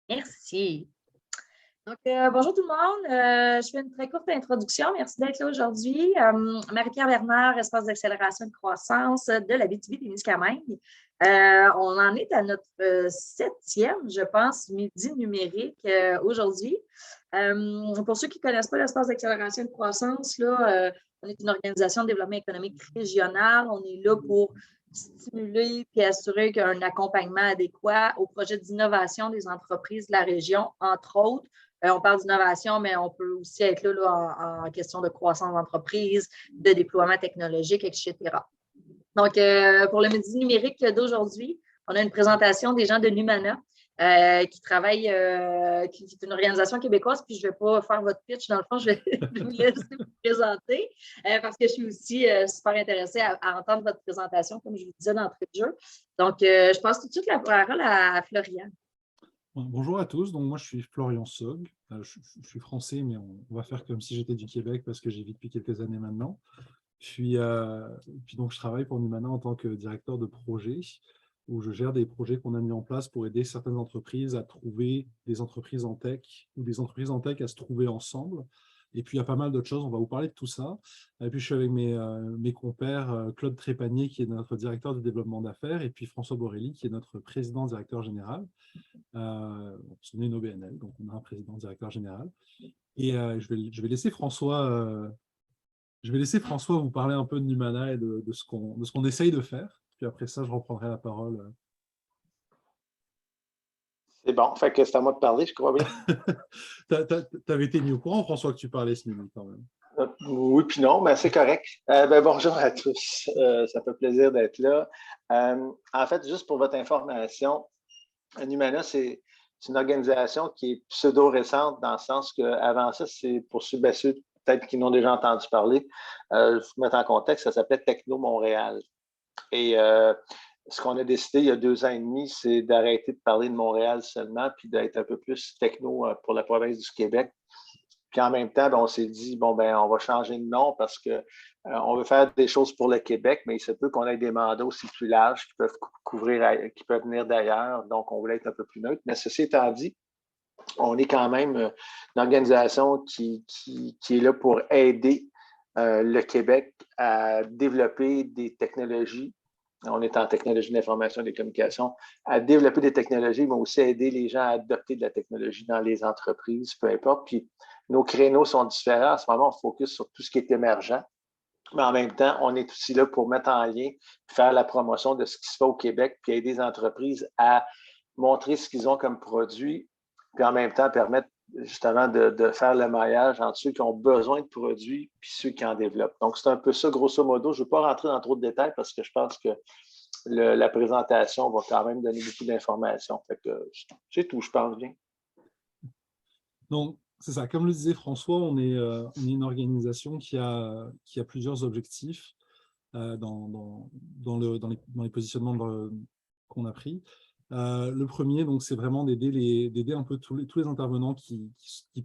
Merci. Donc, bonjour tout le monde. Je fais une très courte introduction. Merci d'être là aujourd'hui. Marie-Pierre Bernard, espace d'accélération et de croissance de la BTB-Témiscamingue. On en est à notre septième, je pense, midi numérique aujourd'hui. Pour ceux qui ne connaissent pas l'espace d'accélération et de croissance, là, on est une organisation de développement économique régional. On est là pour stimuler et assurer qu'il y a un accompagnement adéquat aux projets d'innovation des entreprises de la région, entre autres. On parle d'innovation, mais on peut aussi être là, en question de croissance d'entreprise, de déploiement technologique, etc. Donc, pour le midi numérique d'aujourd'hui, on a une présentation des gens de Numana qui travaillent, qui est une organisation québécoise, puis je ne vais pas faire votre pitch. Dans le fond, je vais vous laisser vous présenter parce que je suis aussi super intéressée à entendre votre présentation, comme je vous disais d'entrée de jeu. Donc, je passe tout de suite la parole à Florian. Bonjour à tous, donc moi je suis Florian Sog, je suis français mais on va faire comme si j'étais du Québec parce que j'y vis depuis quelques années maintenant. Puis donc je travaille pour Numana en tant que directeur de projet où je gère des projets qu'on a mis en place pour aider certaines entreprises à trouver des entreprises en tech ou des entreprises en tech à se trouver ensemble. Et puis, il y a pas mal d'autres choses, on va vous parler de tout ça. Et puis, je suis avec mes compères, Claude Trépanier, qui est notre directeur de développement d'affaires, et puis François Borelli, qui est notre président-directeur général. On est une OBNL, donc on a un président-directeur général. Et je vais laisser François vous parler un peu de Numana et de ce qu'on essaye de faire. Puis après ça, je reprendrai la parole. C'est bon, fait que c'est à moi de parler, je crois bien. Tu avais été mis au courant, François, que tu parlais ce midi quand même. Oui, puis non, mais c'est correct. Bonjour à tous, ça fait plaisir d'être là. En fait, juste pour votre information, Numana, c'est une organisation qui est pseudo-récente dans le sens qu'avant ça, c'est pour ceux peut-être qui n'ont déjà entendu parler, je vais vous mettre en contexte, ça s'appelait Techno Montréal. Et ce qu'on a décidé il y a 2 ans et demi, c'est d'arrêter de parler de Montréal seulement, puis d'être un peu plus techno pour la province du Québec. Puis en même temps, on s'est dit, on va changer de nom parce qu'on veut faire des choses pour le Québec, mais il se peut qu'on ait des mandats aussi plus larges qui peuvent qui peuvent venir d'ailleurs. Donc, on voulait être un peu plus neutre. Mais ceci étant dit, on est quand même une organisation qui est là pour aider le Québec à développer des technologies. On est en technologie de l'information et des communications, à développer des technologies, mais aussi aider les gens à adopter de la technologie dans les entreprises, peu importe. Puis nos créneaux sont différents. En ce moment, on focus sur tout ce qui est émergent. Mais en même temps, on est aussi là pour mettre en lien, faire la promotion de ce qui se fait au Québec, puis aider les entreprises à montrer ce qu'ils ont comme produit, puis en même temps permettre justement de faire le maillage entre ceux qui ont besoin de produits puis ceux qui en développent. Donc, c'est un peu ça, grosso modo. Je ne veux pas rentrer dans trop de détails parce que je pense que la présentation va quand même donner beaucoup d'informations. Fait que c'est tout, je pense bien. Donc, c'est ça. Comme le disait François, on est une organisation qui a plusieurs objectifs dans les positionnements qu'on a pris. Le premier, donc, c'est vraiment d'aider un peu tous les intervenants qui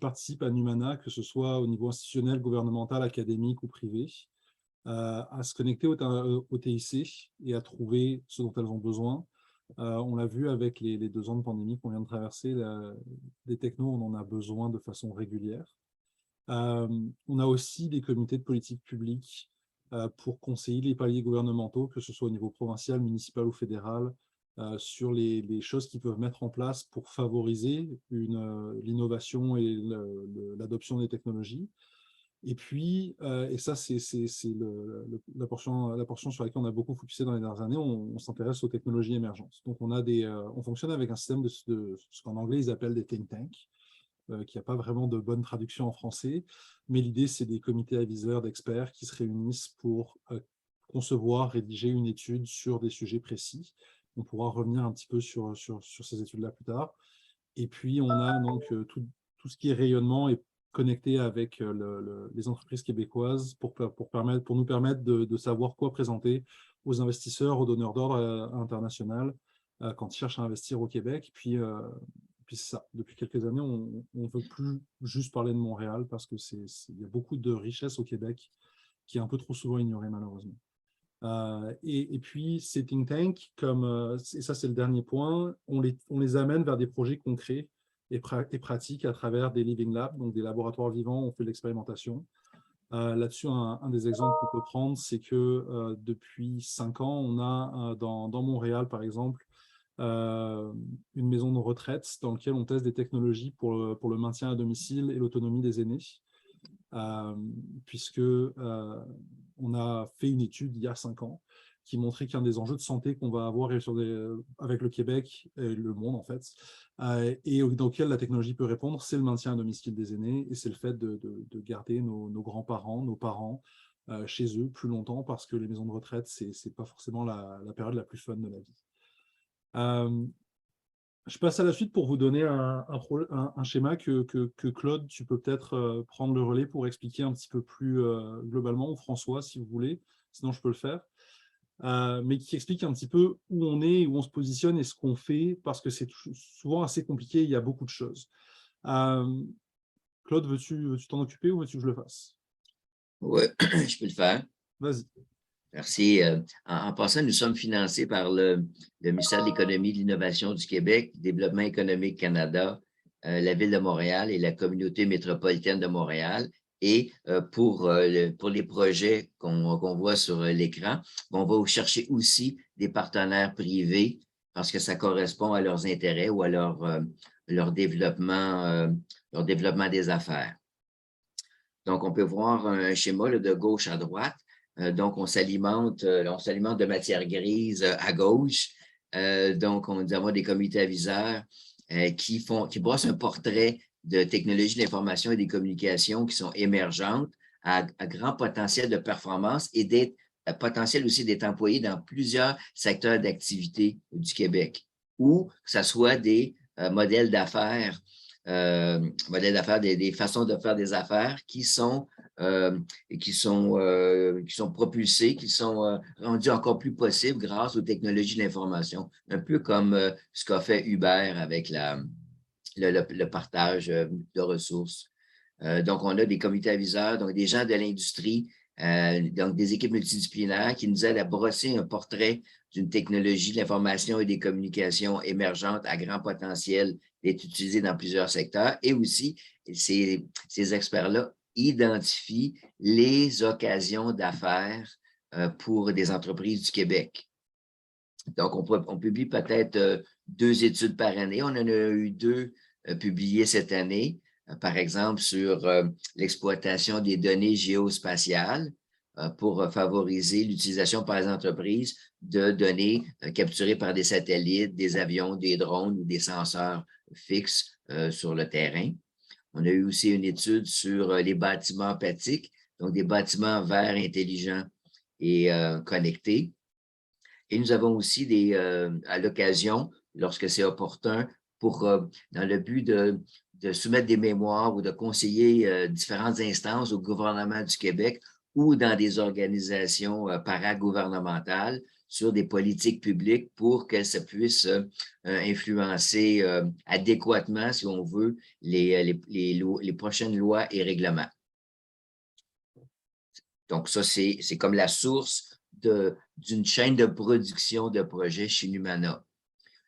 participent à Numana, que ce soit au niveau institutionnel, gouvernemental, académique ou privé, à se connecter au TIC et à trouver ce dont elles ont besoin. On l'a vu avec les 2 ans de pandémie qu'on vient de traverser, des technos, on en a besoin de façon régulière. On a aussi des comités de politique publique pour conseiller les paliers gouvernementaux, que ce soit au niveau provincial, municipal ou fédéral, sur les choses qu'ils peuvent mettre en place pour favoriser l'innovation et l'adoption des technologies. Et puis, et ça, c'est la portion sur laquelle on a beaucoup focusé dans les dernières années, on s'intéresse aux technologies émergentes. Donc, on fonctionne avec un système de ce qu'en anglais, ils appellent des think tanks, qui n'a pas vraiment de bonne traduction en français. Mais l'idée, c'est des comités aviseurs d'experts qui se réunissent pour concevoir, rédiger une étude sur des sujets précis. On pourra revenir un petit peu sur ces études-là plus tard. Et puis, on a donc tout ce qui est rayonnement et connecté avec les entreprises québécoises pour nous permettre de savoir quoi présenter aux investisseurs, aux donneurs d'ordre international quand ils cherchent à investir au Québec. Puis c'est ça. Depuis quelques années, on ne veut plus juste parler de Montréal parce qu'il y a beaucoup de richesses au Québec qui est un peu trop souvent ignorée, malheureusement. Et puis, ces think tanks, et ça c'est le dernier point, on les amène vers des projets concrets et pratique à travers des living labs, donc des laboratoires vivants où on fait de l'expérimentation. Là-dessus, un des exemples qu'on peut prendre, c'est que depuis 5 ans, on a dans Montréal, par exemple, une maison de retraite dans laquelle on teste des technologies pour le maintien à domicile et l'autonomie des aînés, puisque on a fait une étude il y a 5 ans qui montrait qu'un des enjeux de santé qu'on va avoir avec le Québec et le monde, en fait, et dans lequel la technologie peut répondre, c'est le maintien à domicile des aînés, et c'est le fait de garder nos grands-parents, nos parents chez eux plus longtemps, parce que les maisons de retraite, c'est pas forcément la période la plus fun de la vie. Je passe à la suite pour vous donner un schéma que Claude, tu peux peut-être prendre le relais pour expliquer un petit peu plus globalement, ou François, si vous voulez, sinon je peux le faire. Mais qui explique un petit peu où on est, où on se positionne et ce qu'on fait, parce que c'est souvent assez compliqué, il y a beaucoup de choses. Claude, veux-tu t'en occuper ou veux-tu que je le fasse? Oui, je peux le faire. Vas-y. Merci. En passant, nous sommes financés par le ministère de l'Économie et de l'Innovation du Québec, Développement économique Canada, la Ville de Montréal et la Communauté métropolitaine de Montréal. Et pour les projets qu'on voit sur l'écran, on va chercher aussi des partenaires privés parce que ça correspond à leurs intérêts ou à leur développement des affaires. Donc, on peut voir un schéma là, de gauche à droite. Donc, on s'alimente de matière grise à gauche. Donc, on va avoir des comités aviseurs qui brossent un portrait de technologies de l'information et des communications qui sont émergentes à grand potentiel de performance et potentiel aussi d'être employés dans plusieurs secteurs d'activité du Québec, ou que ce soit des modèles d'affaires, des façons de faire des affaires qui sont propulsés, qui sont rendus encore plus possibles grâce aux technologies de l'information, un peu comme ce qu'a fait Uber avec le partage de ressources. Donc, on a des comités aviseurs, donc des gens de l'industrie, donc des équipes multidisciplinaires qui nous aident à brosser un portrait d'une technologie de l'information et des communications émergentes à grand potentiel d'être utilisée dans plusieurs secteurs. Et aussi, ces experts-là identifient les occasions d'affaires pour des entreprises du Québec. Donc, on publie peut-être 2 études par année. On en a eu 2 publiées cette année. Par exemple, sur l'exploitation des données géospatiales pour favoriser l'utilisation par les entreprises de données capturées par des satellites, des avions, des drones ou des senseurs fixes sur le terrain. On a eu aussi une étude sur les bâtiments empathiques, donc des bâtiments verts intelligents et connectés. Et nous avons aussi à l'occasion, lorsque c'est opportun, dans le but de soumettre des mémoires ou de conseiller différentes instances au gouvernement du Québec ou dans des organisations paragouvernementales sur des politiques publiques pour que ça puisse influencer adéquatement, si on veut, les prochaines lois et règlements. Donc, ça, c'est comme la source d'une chaîne de production de projets chez Numana.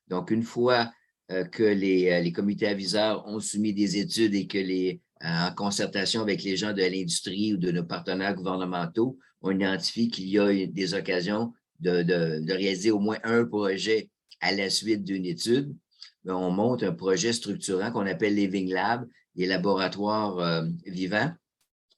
Donc, une fois que les comités aviseurs ont soumis des études et que en concertation avec les gens de l'industrie ou de nos partenaires gouvernementaux, on identifie qu'il y a des occasions de réaliser au moins un projet à la suite d'une étude, on monte un projet structurant qu'on appelle Living Lab, des laboratoires vivants.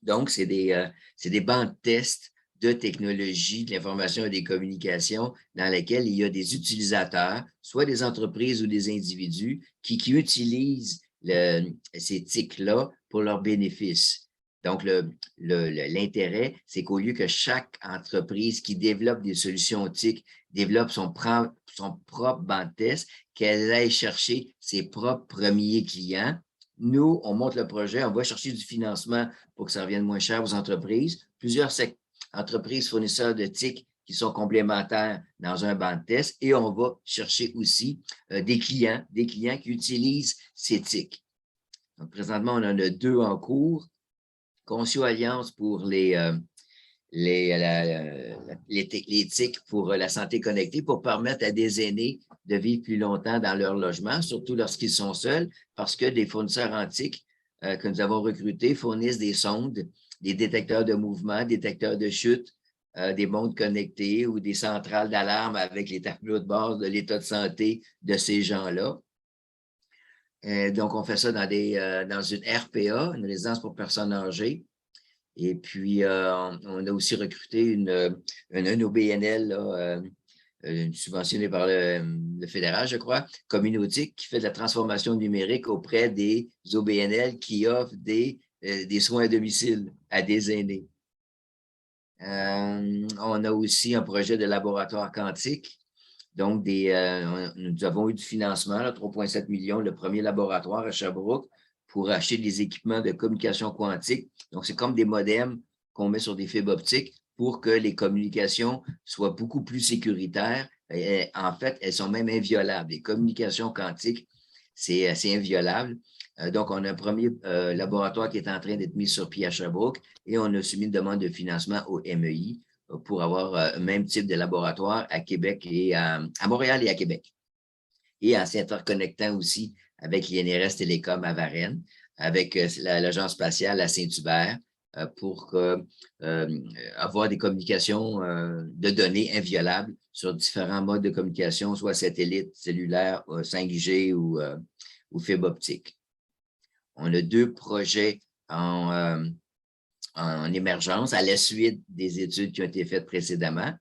Donc, c'est des bancs de tests de technologie, de l'information et des communications dans lesquels il y a des utilisateurs, soit des entreprises ou des individus, qui utilisent ces TIC-là pour leurs bénéfices. Donc, l'intérêt, c'est qu'au lieu que chaque entreprise qui développe des solutions TIC développe son propre banc de tests, qu'elle aille chercher ses propres premiers clients. Nous, on monte le projet, on va chercher du financement pour que ça revienne moins cher aux entreprises. Plusieurs entreprises fournisseurs de TIC qui sont complémentaires dans un banc de test et on va chercher aussi des clients qui utilisent ces TIC. Donc, présentement, on en a 2 en cours. Conçu Alliance pour les TIC pour la santé connectée pour permettre à des aînés de vivre plus longtemps dans leur logement, surtout lorsqu'ils sont seuls, parce que des fournisseurs antiques que nous avons recrutés fournissent des sondes, des détecteurs de mouvement, détecteurs de chute, des montres connectées ou des centrales d'alarme avec les tableaux de bord de l'état de santé de ces gens-là. Donc, on fait ça dans une RPA, une résidence pour personnes âgées. Et puis, on a aussi recruté un OBNL là, subventionné par le fédéral, je crois, Communautique, qui fait de la transformation numérique auprès des OBNL qui offrent des soins à domicile à des aînés. On a aussi un projet de laboratoire quantique. Donc, nous avons eu du financement, 3,7 millions, le premier laboratoire à Sherbrooke, pour acheter des équipements de communication quantique. Donc, c'est comme des modems qu'on met sur des fibres optiques pour que les communications soient beaucoup plus sécuritaires. Et, en fait, elles sont même inviolables. Les communications quantiques, c'est inviolable. Donc, on a un premier laboratoire qui est en train d'être mis sur pied à Sherbrooke et on a soumis une demande de financement au MEI pour avoir le même type de laboratoire à Québec et à Montréal et à Québec. Et en s'interconnectant aussi avec l'INRS Télécom à Varennes, avec l'Agence spatiale à Saint-Hubert, pour avoir des communications de données inviolables sur différents modes de communication, soit satellite, cellulaire, 5G ou fibre optique. On a 2 projets en émergence à la suite des études qui ont été faites précédemment.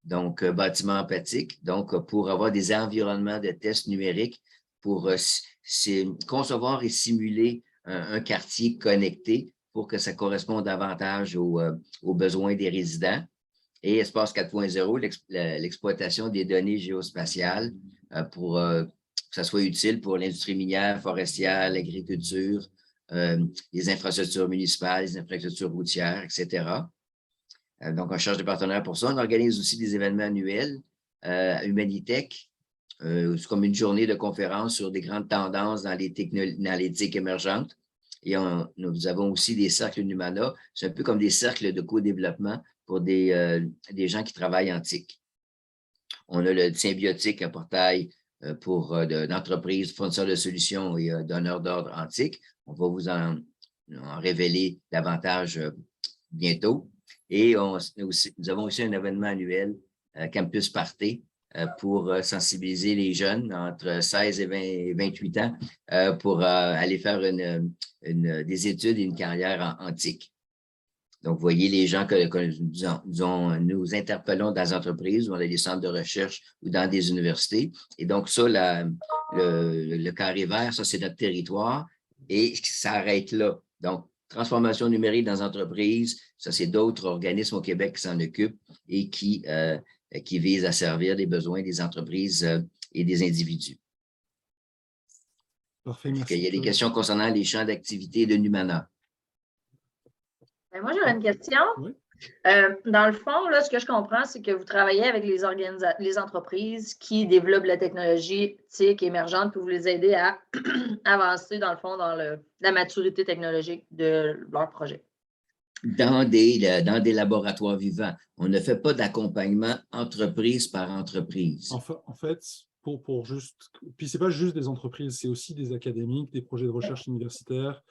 Donc, bâtiment empathique, donc pour avoir des environnements de tests numériques pour concevoir et simuler un quartier connecté pour que ça corresponde davantage aux besoins des résidents. Et Espace 4.0, l'exploitation des données géospatiales pour que ça soit utile pour l'industrie minière, forestière, l'agriculture, les infrastructures municipales, les infrastructures routières, etc. Donc, on cherche des partenaires pour ça. On organise aussi des événements annuels à Humanitech. C'est comme une journée de conférence sur des grandes tendances dans l'éthique émergente. Et nous avons aussi des cercles Numana. C'est un peu comme des cercles de co-développement pour des gens qui travaillent en TIC. On a le symbiotique, un portail pour d'entreprises, fournisseurs de solutions et donneurs d'ordre en TIC. On va vous en révéler davantage bientôt. Et nous avons aussi un événement annuel, Campus Party, pour sensibiliser les jeunes entre 16 et 28 ans pour aller faire des études et une carrière en TIC. Donc, vous voyez les gens que nous interpellons dans les entreprises ou dans les centres de recherche ou dans des universités. Et donc, ça, le carré vert, ça, c'est notre territoire et ça arrête là. Donc, transformation numérique dans les entreprises, ça, c'est d'autres organismes au Québec qui s'en occupent et qui visent à servir les besoins des entreprises et des individus. Parfait, merci. Il y a des questions concernant les champs d'activité de Numana. Moi, j'aurais une question. Oui. Dans le fond, là, ce que je comprends, c'est que vous travaillez avec les entreprises qui développent la technologie TIC émergente pour vous les aider à avancer, dans le fond, dans la maturité technologique de leur projet. Dans des laboratoires vivants. On ne fait pas d'accompagnement entreprise par entreprise. En fait, pour juste... Puis, ce n'est pas juste des entreprises, c'est aussi des académiques, des projets de recherche universitaires.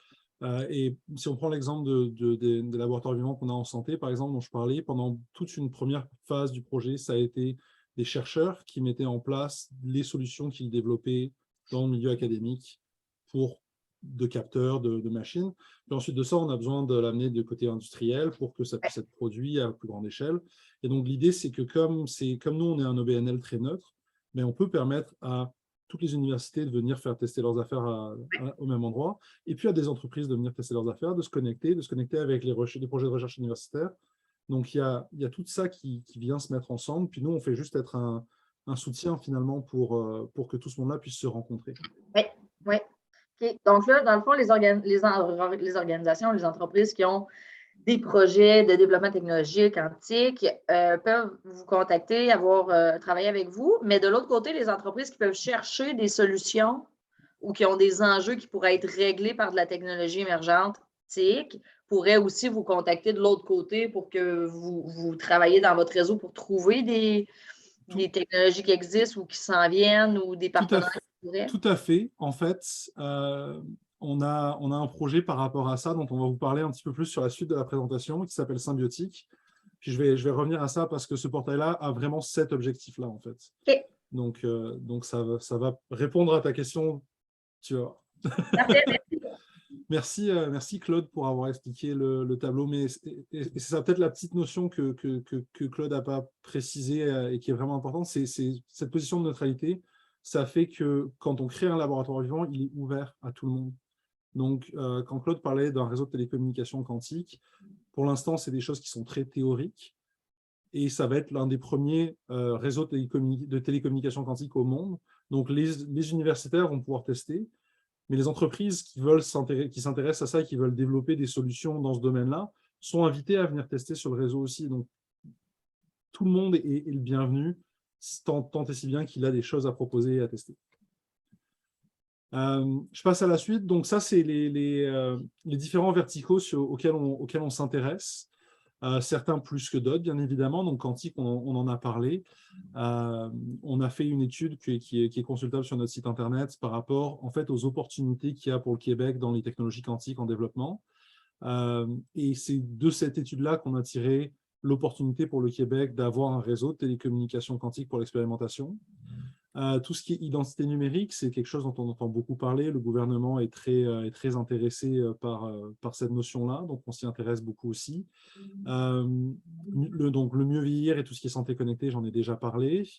Et si on prend l'exemple des laboratoires vivants qu'on a en santé, par exemple, dont je parlais, pendant toute une première phase du projet, ça a été des chercheurs qui mettaient en place les solutions qu'ils développaient dans le milieu académique de capteurs, de machines. Puis ensuite de ça, on a besoin de l'amener du côté industriel pour que ça puisse être produit à plus grande échelle. Et donc, l'idée, c'est que comme nous, on est un OBNL très neutre, mais on peut permettre à toutes les universités de venir faire tester leurs affaires au même endroit, et puis à des entreprises de venir tester leurs affaires, de se connecter avec les projets de recherche universitaire. Donc, il y a tout ça qui vient se mettre ensemble. Puis nous, on fait juste être un soutien finalement pour que tout ce monde-là puisse se rencontrer. Oui, oui. Okay. Donc là, dans le fond, les organisations, les entreprises qui ont des projets de développement technologique en TIC peuvent vous contacter, travailler avec vous. Mais de l'autre côté, les entreprises qui peuvent chercher des solutions ou qui ont des enjeux qui pourraient être réglés par de la technologie émergente TIC pourraient aussi vous contacter de l'autre côté pour que vous travailliez dans votre réseau pour trouver des technologies qui existent ou qui s'en viennent ou des partenaires qui pourraient? Tout à fait. En fait, on a un projet par rapport à ça dont on va vous parler un petit peu plus sur la suite de la présentation qui s'appelle Symbiotique. Puis je vais revenir à ça parce que ce portail-là a vraiment cet objectif-là, en fait. OK. Donc ça va répondre à ta question, tu vois. Parfait, merci. Merci Claude pour avoir expliqué le tableau. Mais c'est ça peut-être la petite notion que Claude n'a pas précisée et qui est vraiment importante, c'est cette position de neutralité. Ça fait que quand on crée un laboratoire vivant, il est ouvert à tout le monde. Donc, quand Claude parlait d'un réseau de télécommunications quantiques, pour l'instant, c'est des choses qui sont très théoriques. Et ça va être l'un des premiers réseaux de télécommunications quantiques au monde. Donc, les universitaires vont pouvoir tester, mais les entreprises qui s'intéressent à ça et qui veulent développer des solutions dans ce domaine-là sont invitées à venir tester sur le réseau aussi. Donc, tout le monde est le bienvenu, tant et si bien qu'il a des choses à proposer et à tester. Je passe à la suite. Donc, ça, c'est les différents verticaux auxquels on s'intéresse. Certains plus que d'autres, bien évidemment. Donc, quantique, on en a parlé. On a fait une étude qui est consultable sur notre site Internet par rapport, en fait, aux opportunités qu'il y a pour le Québec dans les technologies quantiques en développement. Et c'est de cette étude-là qu'on a tiré l'opportunité pour le Québec d'avoir un réseau de télécommunications quantiques pour l'expérimentation. Tout ce qui est identité numérique, c'est quelque chose dont on entend beaucoup parler. Le gouvernement est très intéressé par cette notion-là, donc on s'y intéresse beaucoup aussi. Donc le mieux vieillir et tout ce qui est santé connectée, j'en ai déjà parlé.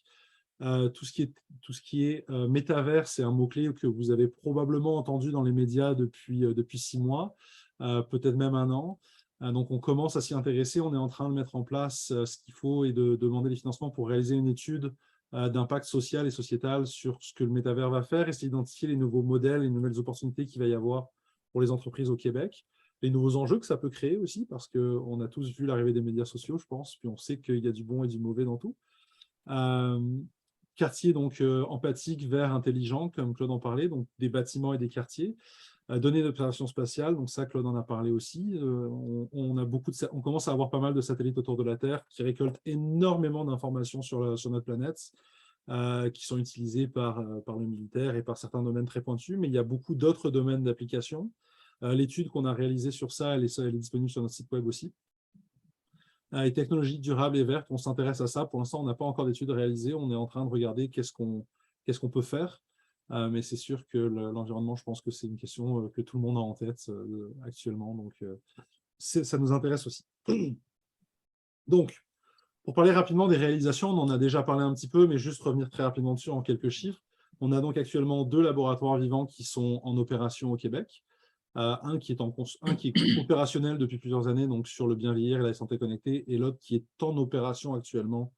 Tout ce qui est métavers, c'est un mot-clé que vous avez probablement entendu dans les médias depuis 6 mois, peut-être même 1 an. Donc on commence à s'y intéresser, on est en train de mettre en place ce qu'il faut et de demander des financements pour réaliser une étude d'impact social et sociétal sur ce que le métavers va faire et c'est d'identifier les nouveaux modèles, les nouvelles opportunités qu'il va y avoir pour les entreprises au Québec, les nouveaux enjeux que ça peut créer aussi, parce qu'on a tous vu l'arrivée des médias sociaux, je pense, puis on sait qu'il y a du bon et du mauvais dans tout. Quartier donc empathique, vert, intelligent, comme Claude en parlait, donc des bâtiments et des quartiers. Données d'observation spatiale, donc ça, Claude en a parlé aussi. On commence à avoir pas mal de satellites autour de la Terre qui récoltent énormément d'informations sur notre planète, qui sont utilisées par le militaire et par certains domaines très pointus, mais il y a beaucoup d'autres domaines d'application. L'étude qu'on a réalisée sur ça, elle est disponible sur notre site web aussi. Les technologies durables et vertes, on s'intéresse à ça. Pour l'instant, on n'a pas encore d'études réalisées. On est en train de regarder qu'est-ce qu'on peut faire. Mais c'est sûr que l'environnement, je pense que c'est une question que tout le monde a en tête actuellement. Donc, ça nous intéresse aussi. Donc, pour parler rapidement des réalisations, on en a déjà parlé un petit peu, mais juste revenir très rapidement dessus en quelques chiffres. On a donc actuellement 2 laboratoires vivants qui sont en opération au Québec. Un qui est opérationnel depuis plusieurs années, donc sur le bien vieillir et la santé connectée, et l'autre qui est en opération actuellement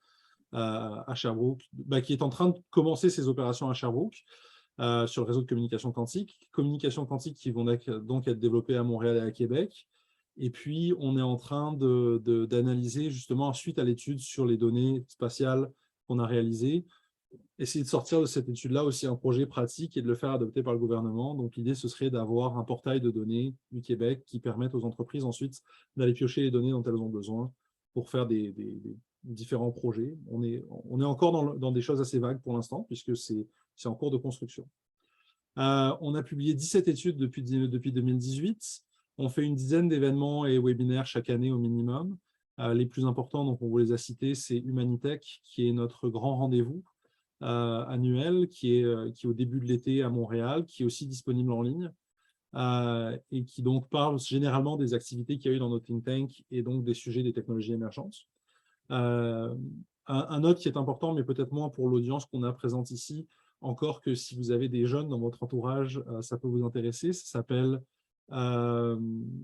à Sherbrooke, qui est en train de commencer ses opérations à Sherbrooke sur le réseau de communication quantique. Communication quantique qui vont donc être développées à Montréal et à Québec. Et puis, on est en train d'analyser justement, suite à l'étude sur les données spatiales qu'on a réalisées, essayer de sortir de cette étude-là aussi un projet pratique et de le faire adopter par le gouvernement. Donc, l'idée, ce serait d'avoir un portail de données du Québec qui permette aux entreprises ensuite d'aller piocher les données dont elles ont besoin pour faire des différents projets. On est encore dans des choses assez vagues pour l'instant, puisque c'est en cours de construction. On a publié 17 études depuis 2018. On fait une dizaine d'événements et webinaires chaque année au minimum. Les plus importants, donc on vous les a cités, c'est Humanitech, qui est notre grand rendez-vous annuel, qui est au début de l'été à Montréal, qui est aussi disponible en ligne, et qui donc parle généralement des activités qu'il y a eu dans notre think tank et donc des sujets des technologies émergentes. Un autre qui est important, mais peut-être moins pour l'audience qu'on a présente ici, encore que si vous avez des jeunes dans votre entourage, ça peut vous intéresser. Ça s'appelle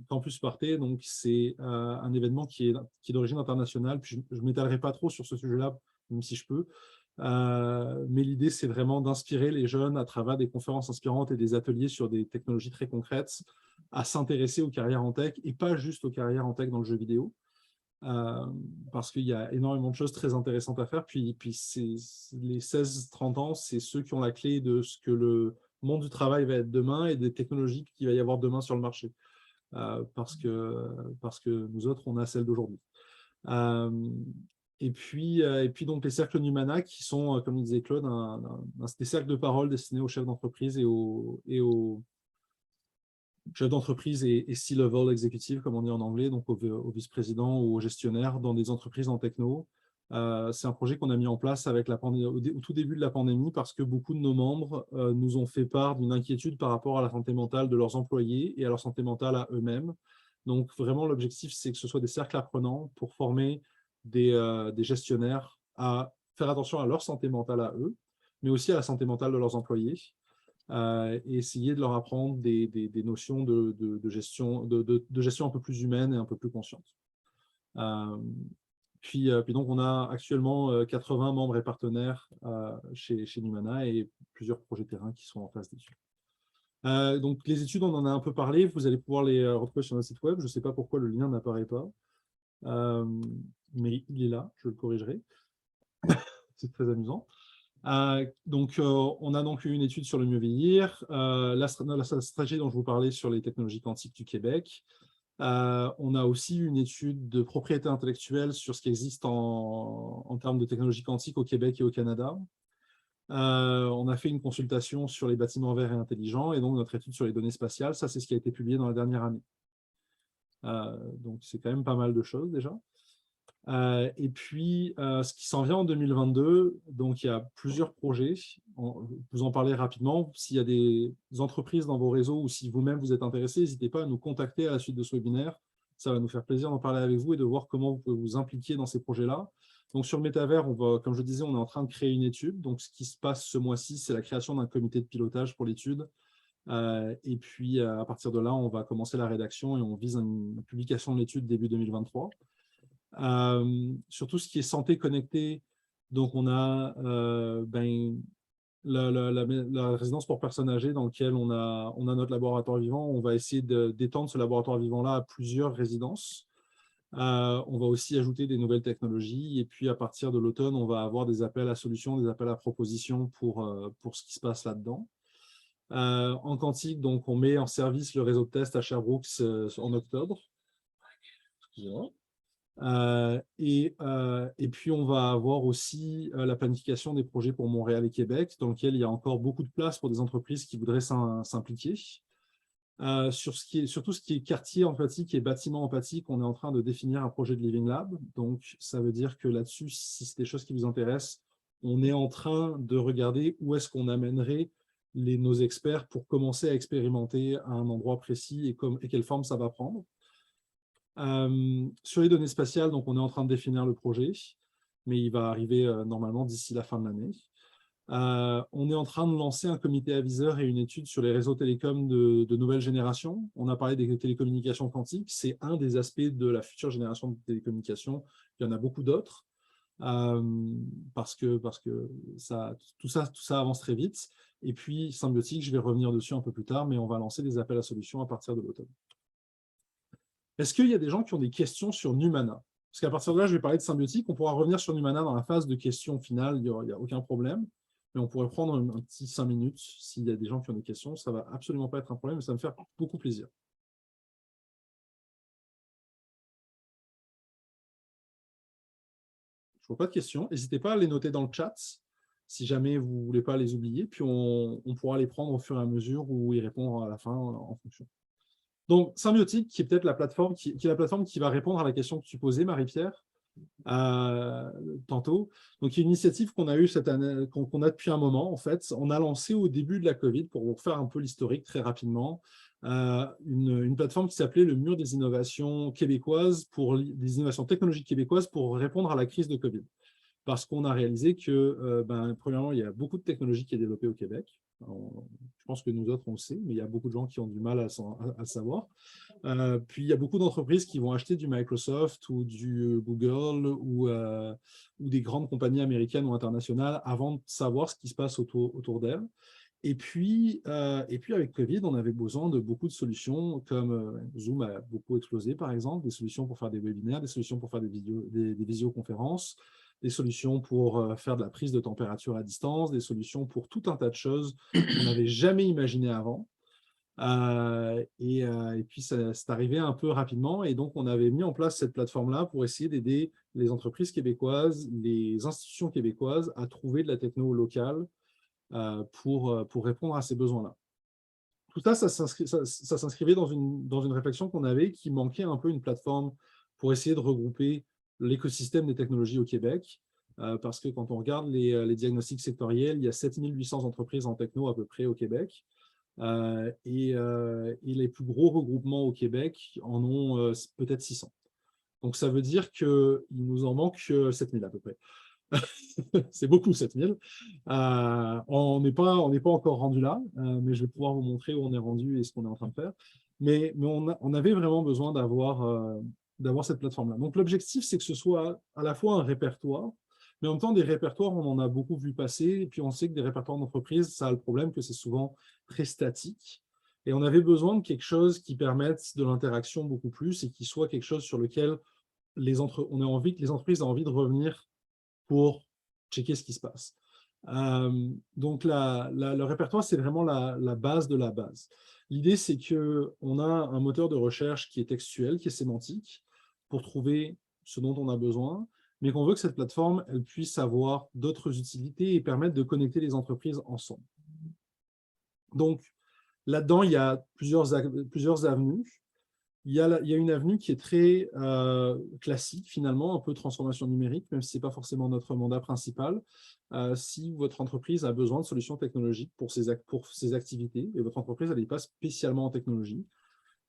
Campus Party. Donc, c'est un événement qui est d'origine internationale. Puis je ne m'étalerai pas trop sur ce sujet-là, même si je peux. Mais l'idée, c'est vraiment d'inspirer les jeunes à travers des conférences inspirantes et des ateliers sur des technologies très concrètes à s'intéresser aux carrières en tech et pas juste aux carrières en tech dans le jeu vidéo. Parce qu'il y a énormément de choses très intéressantes à faire. Puis les 16-30 ans, c'est ceux qui ont la clé de ce que le monde du travail va être demain et des technologies qu'il va y avoir demain sur le marché. Parce que nous autres, on a celles d'aujourd'hui. donc les cercles Numana qui sont, comme le disait Claude, des cercles de parole destinés aux chefs d'entreprise et aux chefs d'entreprise et C-level exécutifs, comme on dit en anglais, donc aux vice-présidents ou aux gestionnaires dans des entreprises en techno. C'est un projet qu'on a mis en place avec au tout début de la pandémie parce que beaucoup de nos membres nous ont fait part d'une inquiétude par rapport à la santé mentale de leurs employés et à leur santé mentale à eux-mêmes. Donc vraiment, l'objectif, c'est que ce soit des cercles apprenants pour former des gestionnaires à faire attention à leur santé mentale à eux, mais aussi à la santé mentale de leurs employés. Et essayer de leur apprendre des notions de gestion un peu plus humaine et un peu plus consciente. Puis donc, on a actuellement 80 membres et partenaires chez Numana et plusieurs projets terrain qui sont en phase d'études. Donc, les études, on en a un peu parlé. Vous allez pouvoir les retrouver sur notre site web. Je ne sais pas pourquoi le lien n'apparaît pas, mais il est là, je le corrigerai. C'est très amusant. On a donc eu une étude sur le mieux vieillir, la stratégie dont je vous parlais sur les technologies quantiques du Québec. On a aussi une étude de propriété intellectuelle sur ce qui existe en termes de technologie quantique au Québec et au Canada. On a fait une consultation sur les bâtiments verts et intelligents et donc notre étude sur les données spatiales. Ça, c'est ce qui a été publié dans la dernière année. Donc, c'est quand même pas mal de choses déjà. Et puis, ce qui s'en vient en 2022, donc il y a plusieurs projets. Vous en parlez rapidement. S'il y a des entreprises dans vos réseaux ou si vous-même vous êtes intéressé, n'hésitez pas à nous contacter à la suite de ce webinaire. Ça va nous faire plaisir d'en parler avec vous et de voir comment vous pouvez vous impliquer dans ces projets-là. Donc, sur le métavers, comme je disais, on est en train de créer une étude. Donc, ce qui se passe ce mois-ci, c'est la création d'un comité de pilotage pour l'étude. Et puis, à partir de là, on va commencer la rédaction et on vise une publication de l'étude début 2023. Sur tout ce qui est santé connectée, donc on a la résidence pour personnes âgées dans laquelle on a notre laboratoire vivant. On va essayer d'étendre ce laboratoire vivant-là à plusieurs résidences. On va aussi ajouter des nouvelles technologies et puis à partir de l'automne, on va avoir des appels à solutions, des appels à propositions pour ce qui se passe là-dedans. En quantique, donc on met en service le réseau de test à Sherbrooke en octobre. Excusez-moi. Et puis, on va avoir aussi la planification des projets pour Montréal et Québec, dans lequel il y a encore beaucoup de place pour des entreprises qui voudraient s'impliquer. Sur tout ce qui est quartier empathique et bâtiment empathique, on est en train de définir un projet de Living Lab. Donc, ça veut dire que là-dessus, si c'est des choses qui vous intéressent, on est en train de regarder où est-ce qu'on amènerait nos experts pour commencer à expérimenter à un endroit précis et quelle forme ça va prendre. Sur les données spatiales, donc on est en train de définir le projet, mais il va arriver normalement d'ici la fin de l'année. On est en train de lancer un comité aviseur et une étude sur les réseaux télécoms de nouvelle génération. On a parlé des télécommunications quantiques, c'est un des aspects de la future génération de télécommunications. Il y en a beaucoup d'autres, parce que tout ça avance très vite. Et puis, Symbiotique, je vais revenir dessus un peu plus tard, mais on va lancer des appels à solutions à partir de l'automne. Est-ce qu'il y a des gens qui ont des questions sur Numana? Parce qu'à partir de là, je vais parler de Symbiotique. On pourra revenir sur Numana dans la phase de questions finale, il n'y a aucun problème. Mais on pourrait prendre un petit 5 minutes s'il y a des gens qui ont des questions. Ça ne va absolument pas être un problème, mais ça va me faire beaucoup plaisir. Je ne vois pas de questions. N'hésitez pas à les noter dans le chat si jamais vous ne voulez pas les oublier. Puis on pourra les prendre au fur et à mesure ou y répondre à la fin en fonction. Donc, Symbiotique, qui est peut-être la plateforme qui va répondre à la question que tu posais, Marie-Pierre, tantôt. Donc, il y a une initiative qu'on a eue cette année, qu'on a depuis un moment, en fait. On a lancé au début de la Covid, pour vous refaire un peu l'historique très rapidement, une plateforme qui s'appelait le Mur des innovations québécoises, des innovations technologiques québécoises pour répondre à la crise de Covid. Parce qu'on a réalisé que, premièrement, il y a beaucoup de technologies qui est développée au Québec. Je pense que nous autres, on le sait, mais il y a beaucoup de gens qui ont du mal à le savoir. Puis, il y a beaucoup d'entreprises qui vont acheter du Microsoft ou du Google ou des grandes compagnies américaines ou internationales avant de savoir ce qui se passe autour d'elles. Et puis, avec Covid, on avait besoin de beaucoup de solutions, comme Zoom a beaucoup explosé, par exemple, des solutions pour faire des webinaires, des solutions pour faire des visioconférences, des solutions pour faire de la prise de température à distance, des solutions pour tout un tas de choses qu'on n'avait jamais imaginées avant. Et puis, c'est arrivé un peu rapidement. Et donc, on avait mis en place cette plateforme-là pour essayer d'aider les entreprises québécoises, les institutions québécoises à trouver de la techno locale pour répondre à ces besoins-là. Tout ça, ça s'inscrivait dans une réflexion qu'on avait qui manquait un peu une plateforme pour essayer de regrouper l'écosystème des technologies au Québec. Parce que quand on regarde les diagnostics sectoriels, il y a 7800 entreprises en techno à peu près au Québec. Et les plus gros regroupements au Québec en ont peut-être 600. Donc, ça veut dire qu'il nous en manque 7000 à peu près. C'est beaucoup, 7000. On n'est pas encore rendu là, mais je vais pouvoir vous montrer où on est rendu et ce qu'on est en train de faire. Mais on avait vraiment besoin d'avoir cette plateforme-là. Donc, l'objectif, c'est que ce soit à la fois un répertoire, mais en même temps, des répertoires, on en a beaucoup vu passer. Et puis, on sait que des répertoires d'entreprise, ça a le problème que c'est souvent très statique. Et on avait besoin de quelque chose qui permette de l'interaction beaucoup plus et qui soit quelque chose sur lequel on a envie que les entreprises aient envie de revenir pour checker ce qui se passe. Donc, le répertoire, c'est vraiment la base de la base. L'idée, c'est qu'on a un moteur de recherche qui est textuel, qui est sémantique, pour trouver ce dont on a besoin, mais qu'on veut que cette plateforme, elle puisse avoir d'autres utilités et permettre de connecter les entreprises ensemble. Donc, là-dedans, il y a plusieurs avenues. Il y a une avenue qui est très classique, finalement, un peu transformation numérique, même si ce n'est pas forcément notre mandat principal. Si votre entreprise a besoin de solutions technologiques pour ses activités, et votre entreprise n'est pas spécialement en technologie,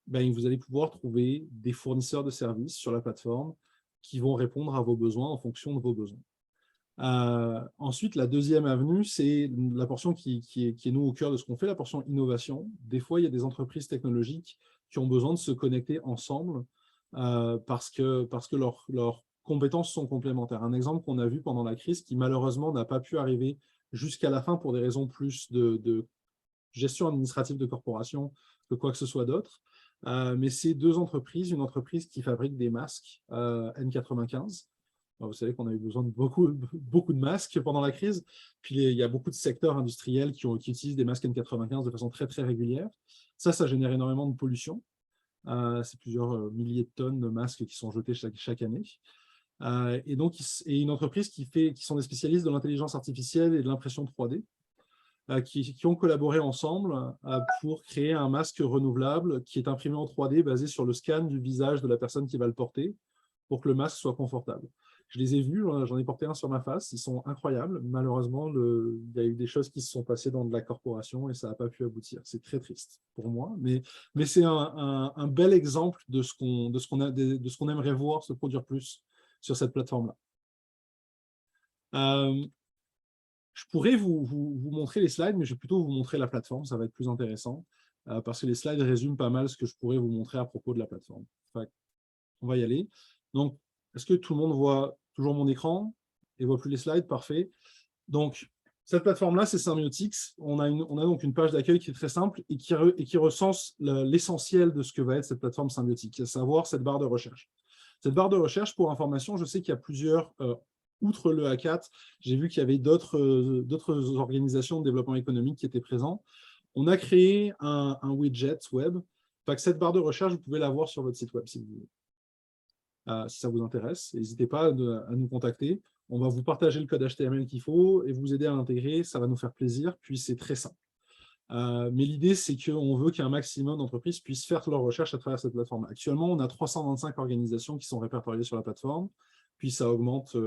ben, vous allez pouvoir trouver des fournisseurs de services sur la plateforme qui vont répondre à vos besoins en fonction de vos besoins. Ensuite, la deuxième avenue, c'est la portion qui est nous au cœur de ce qu'on fait, la portion innovation. Des fois, il y a des entreprises technologiques qui ont besoin de se connecter ensemble parce que leurs compétences sont complémentaires. Un exemple qu'on a vu pendant la crise qui malheureusement n'a pas pu arriver jusqu'à la fin pour des raisons plus de gestion administrative de corporation que quoi que ce soit d'autre. Mais c'est deux entreprises, une entreprise qui fabrique des masques N95. Alors, vous savez qu'on a eu besoin de beaucoup de masques pendant la crise. Puis il y a beaucoup de secteurs industriels qui utilisent des masques N95 de façon très, très régulière. Ça génère énormément de pollution. C'est plusieurs milliers de tonnes de masques qui sont jetés chaque année. Et donc, une entreprise qui sont des spécialistes de l'intelligence artificielle et de l'impression 3D, qui ont collaboré ensemble pour créer un masque renouvelable qui est imprimé en 3D basé sur le scan du visage de la personne qui va le porter pour que le masque soit confortable. Je les ai vus, j'en ai porté un sur ma face, ils sont incroyables. Malheureusement, il y a eu des choses qui se sont passées dans de la corporation et ça n'a pas pu aboutir. C'est très triste pour moi, mais c'est un bel exemple de ce qu'on aimerait voir se produire plus sur cette plateforme-là. Je pourrais vous montrer les slides, mais je vais plutôt vous montrer la plateforme, ça va être plus intéressant, parce que les slides résument pas mal ce que je pourrais vous montrer à propos de la plateforme. Enfin, on va y aller. Donc, est-ce que tout le monde voit toujours mon écran et voit plus les slides? Parfait. Donc, cette plateforme-là, c'est Symbiotics. On a donc une page d'accueil qui est très simple et qui recense l'essentiel de ce que va être cette plateforme Symbiotics, à savoir cette barre de recherche. Cette barre de recherche, pour information, je sais qu'il y a plusieurs, outre le A4, j'ai vu qu'il y avait d'autres organisations de développement économique qui étaient présentes. On a créé un widget web. Fait que cette barre de recherche, vous pouvez la voir sur votre site web si vous voulez. Si ça vous intéresse, n'hésitez pas à nous contacter. On va vous partager le code HTML qu'il faut et vous aider à l'intégrer. Ça va nous faire plaisir, puis c'est très simple. Mais l'idée, c'est qu'on veut qu'un maximum d'entreprises puissent faire leurs recherches à travers cette plateforme. Actuellement, on a 325 organisations qui sont répertoriées sur la plateforme, puis ça augmente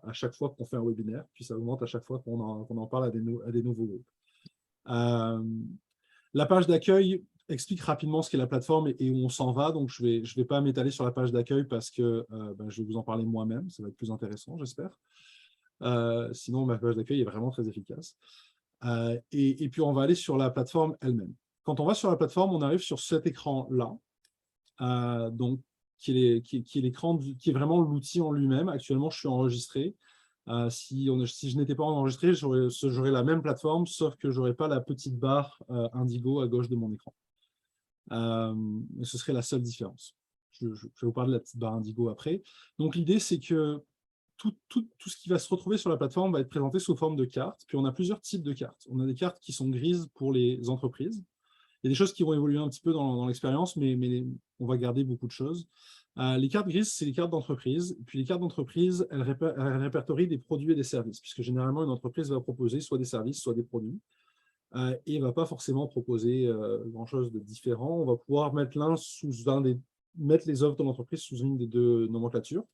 à chaque fois qu'on fait un webinaire, puis ça augmente à chaque fois qu'on en parle à des nouveaux groupes. La page d'accueil explique rapidement ce qu'est la plateforme et où on s'en va. Donc, je vais pas m'étaler sur la page d'accueil parce que je vais vous en parler moi-même. Ça va être plus intéressant, j'espère. Sinon, ma page d'accueil est vraiment très efficace. Et puis, on va aller sur la plateforme elle-même. Quand on va sur la plateforme, on arrive sur cet écran-là, donc qui est l'écran, qui est vraiment l'outil en lui-même. Actuellement, je suis enregistré. Si je n'étais pas enregistré, j'aurais la même plateforme, sauf que je n'aurais pas la petite barre indigo à gauche de mon écran. Ce serait la seule différence. Je vais vous parler de la petite barre indigo après. Donc, l'idée, c'est que tout ce qui va se retrouver sur la plateforme va être présenté sous forme de cartes. Puis, on a plusieurs types de cartes. On a des cartes qui sont grises pour les entreprises Il y a des choses qui vont évoluer un petit peu dans l'expérience, mais on va garder beaucoup de choses. Les cartes grises, c'est les cartes d'entreprise. Puis les cartes d'entreprise, elles répertorient des produits et des services, puisque généralement, une entreprise va proposer soit des services, soit des produits, et ne va pas forcément proposer grand-chose de différent. On va pouvoir mettre mettre les offres de l'entreprise sous une des deux nomenclatures.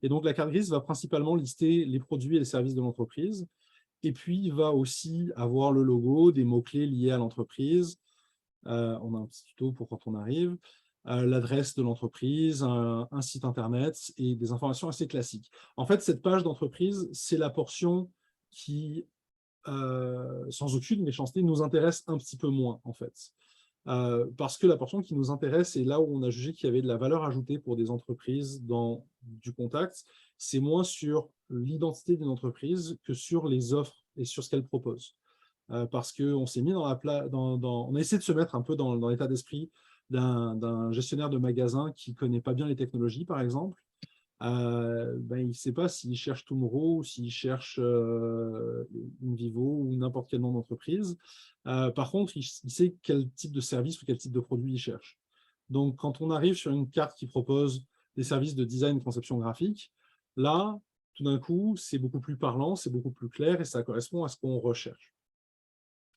Et donc, la carte grise va principalement lister les produits et les services de l'entreprise, et puis va aussi avoir le logo, des mots-clés liés à l'entreprise. On a un petit tuto pour quand on arrive. L'adresse de l'entreprise, un site internet et des informations assez classiques. En fait, cette page d'entreprise, c'est la portion qui, sans aucune méchanceté, nous intéresse un petit peu moins, en fait. Parce que la portion qui nous intéresse, et là où on a jugé qu'il y avait de la valeur ajoutée pour des entreprises dans du contact, c'est moins sur l'identité d'une entreprise que sur les offres et sur ce qu'elle propose. Parce qu'on s'est mis on a essayé de se mettre un peu dans l'état d'esprit d'un gestionnaire de magasin qui ne connaît pas bien les technologies, par exemple. Il ne sait pas s'il cherche Tomorrow ou s'il cherche une Vivo ou n'importe quel nom d'entreprise. Par contre, il sait quel type de service ou quel type de produit il cherche. Donc, quand on arrive sur une carte qui propose des services de design et conception graphique, là, tout d'un coup, c'est beaucoup plus parlant, c'est beaucoup plus clair et ça correspond à ce qu'on recherche.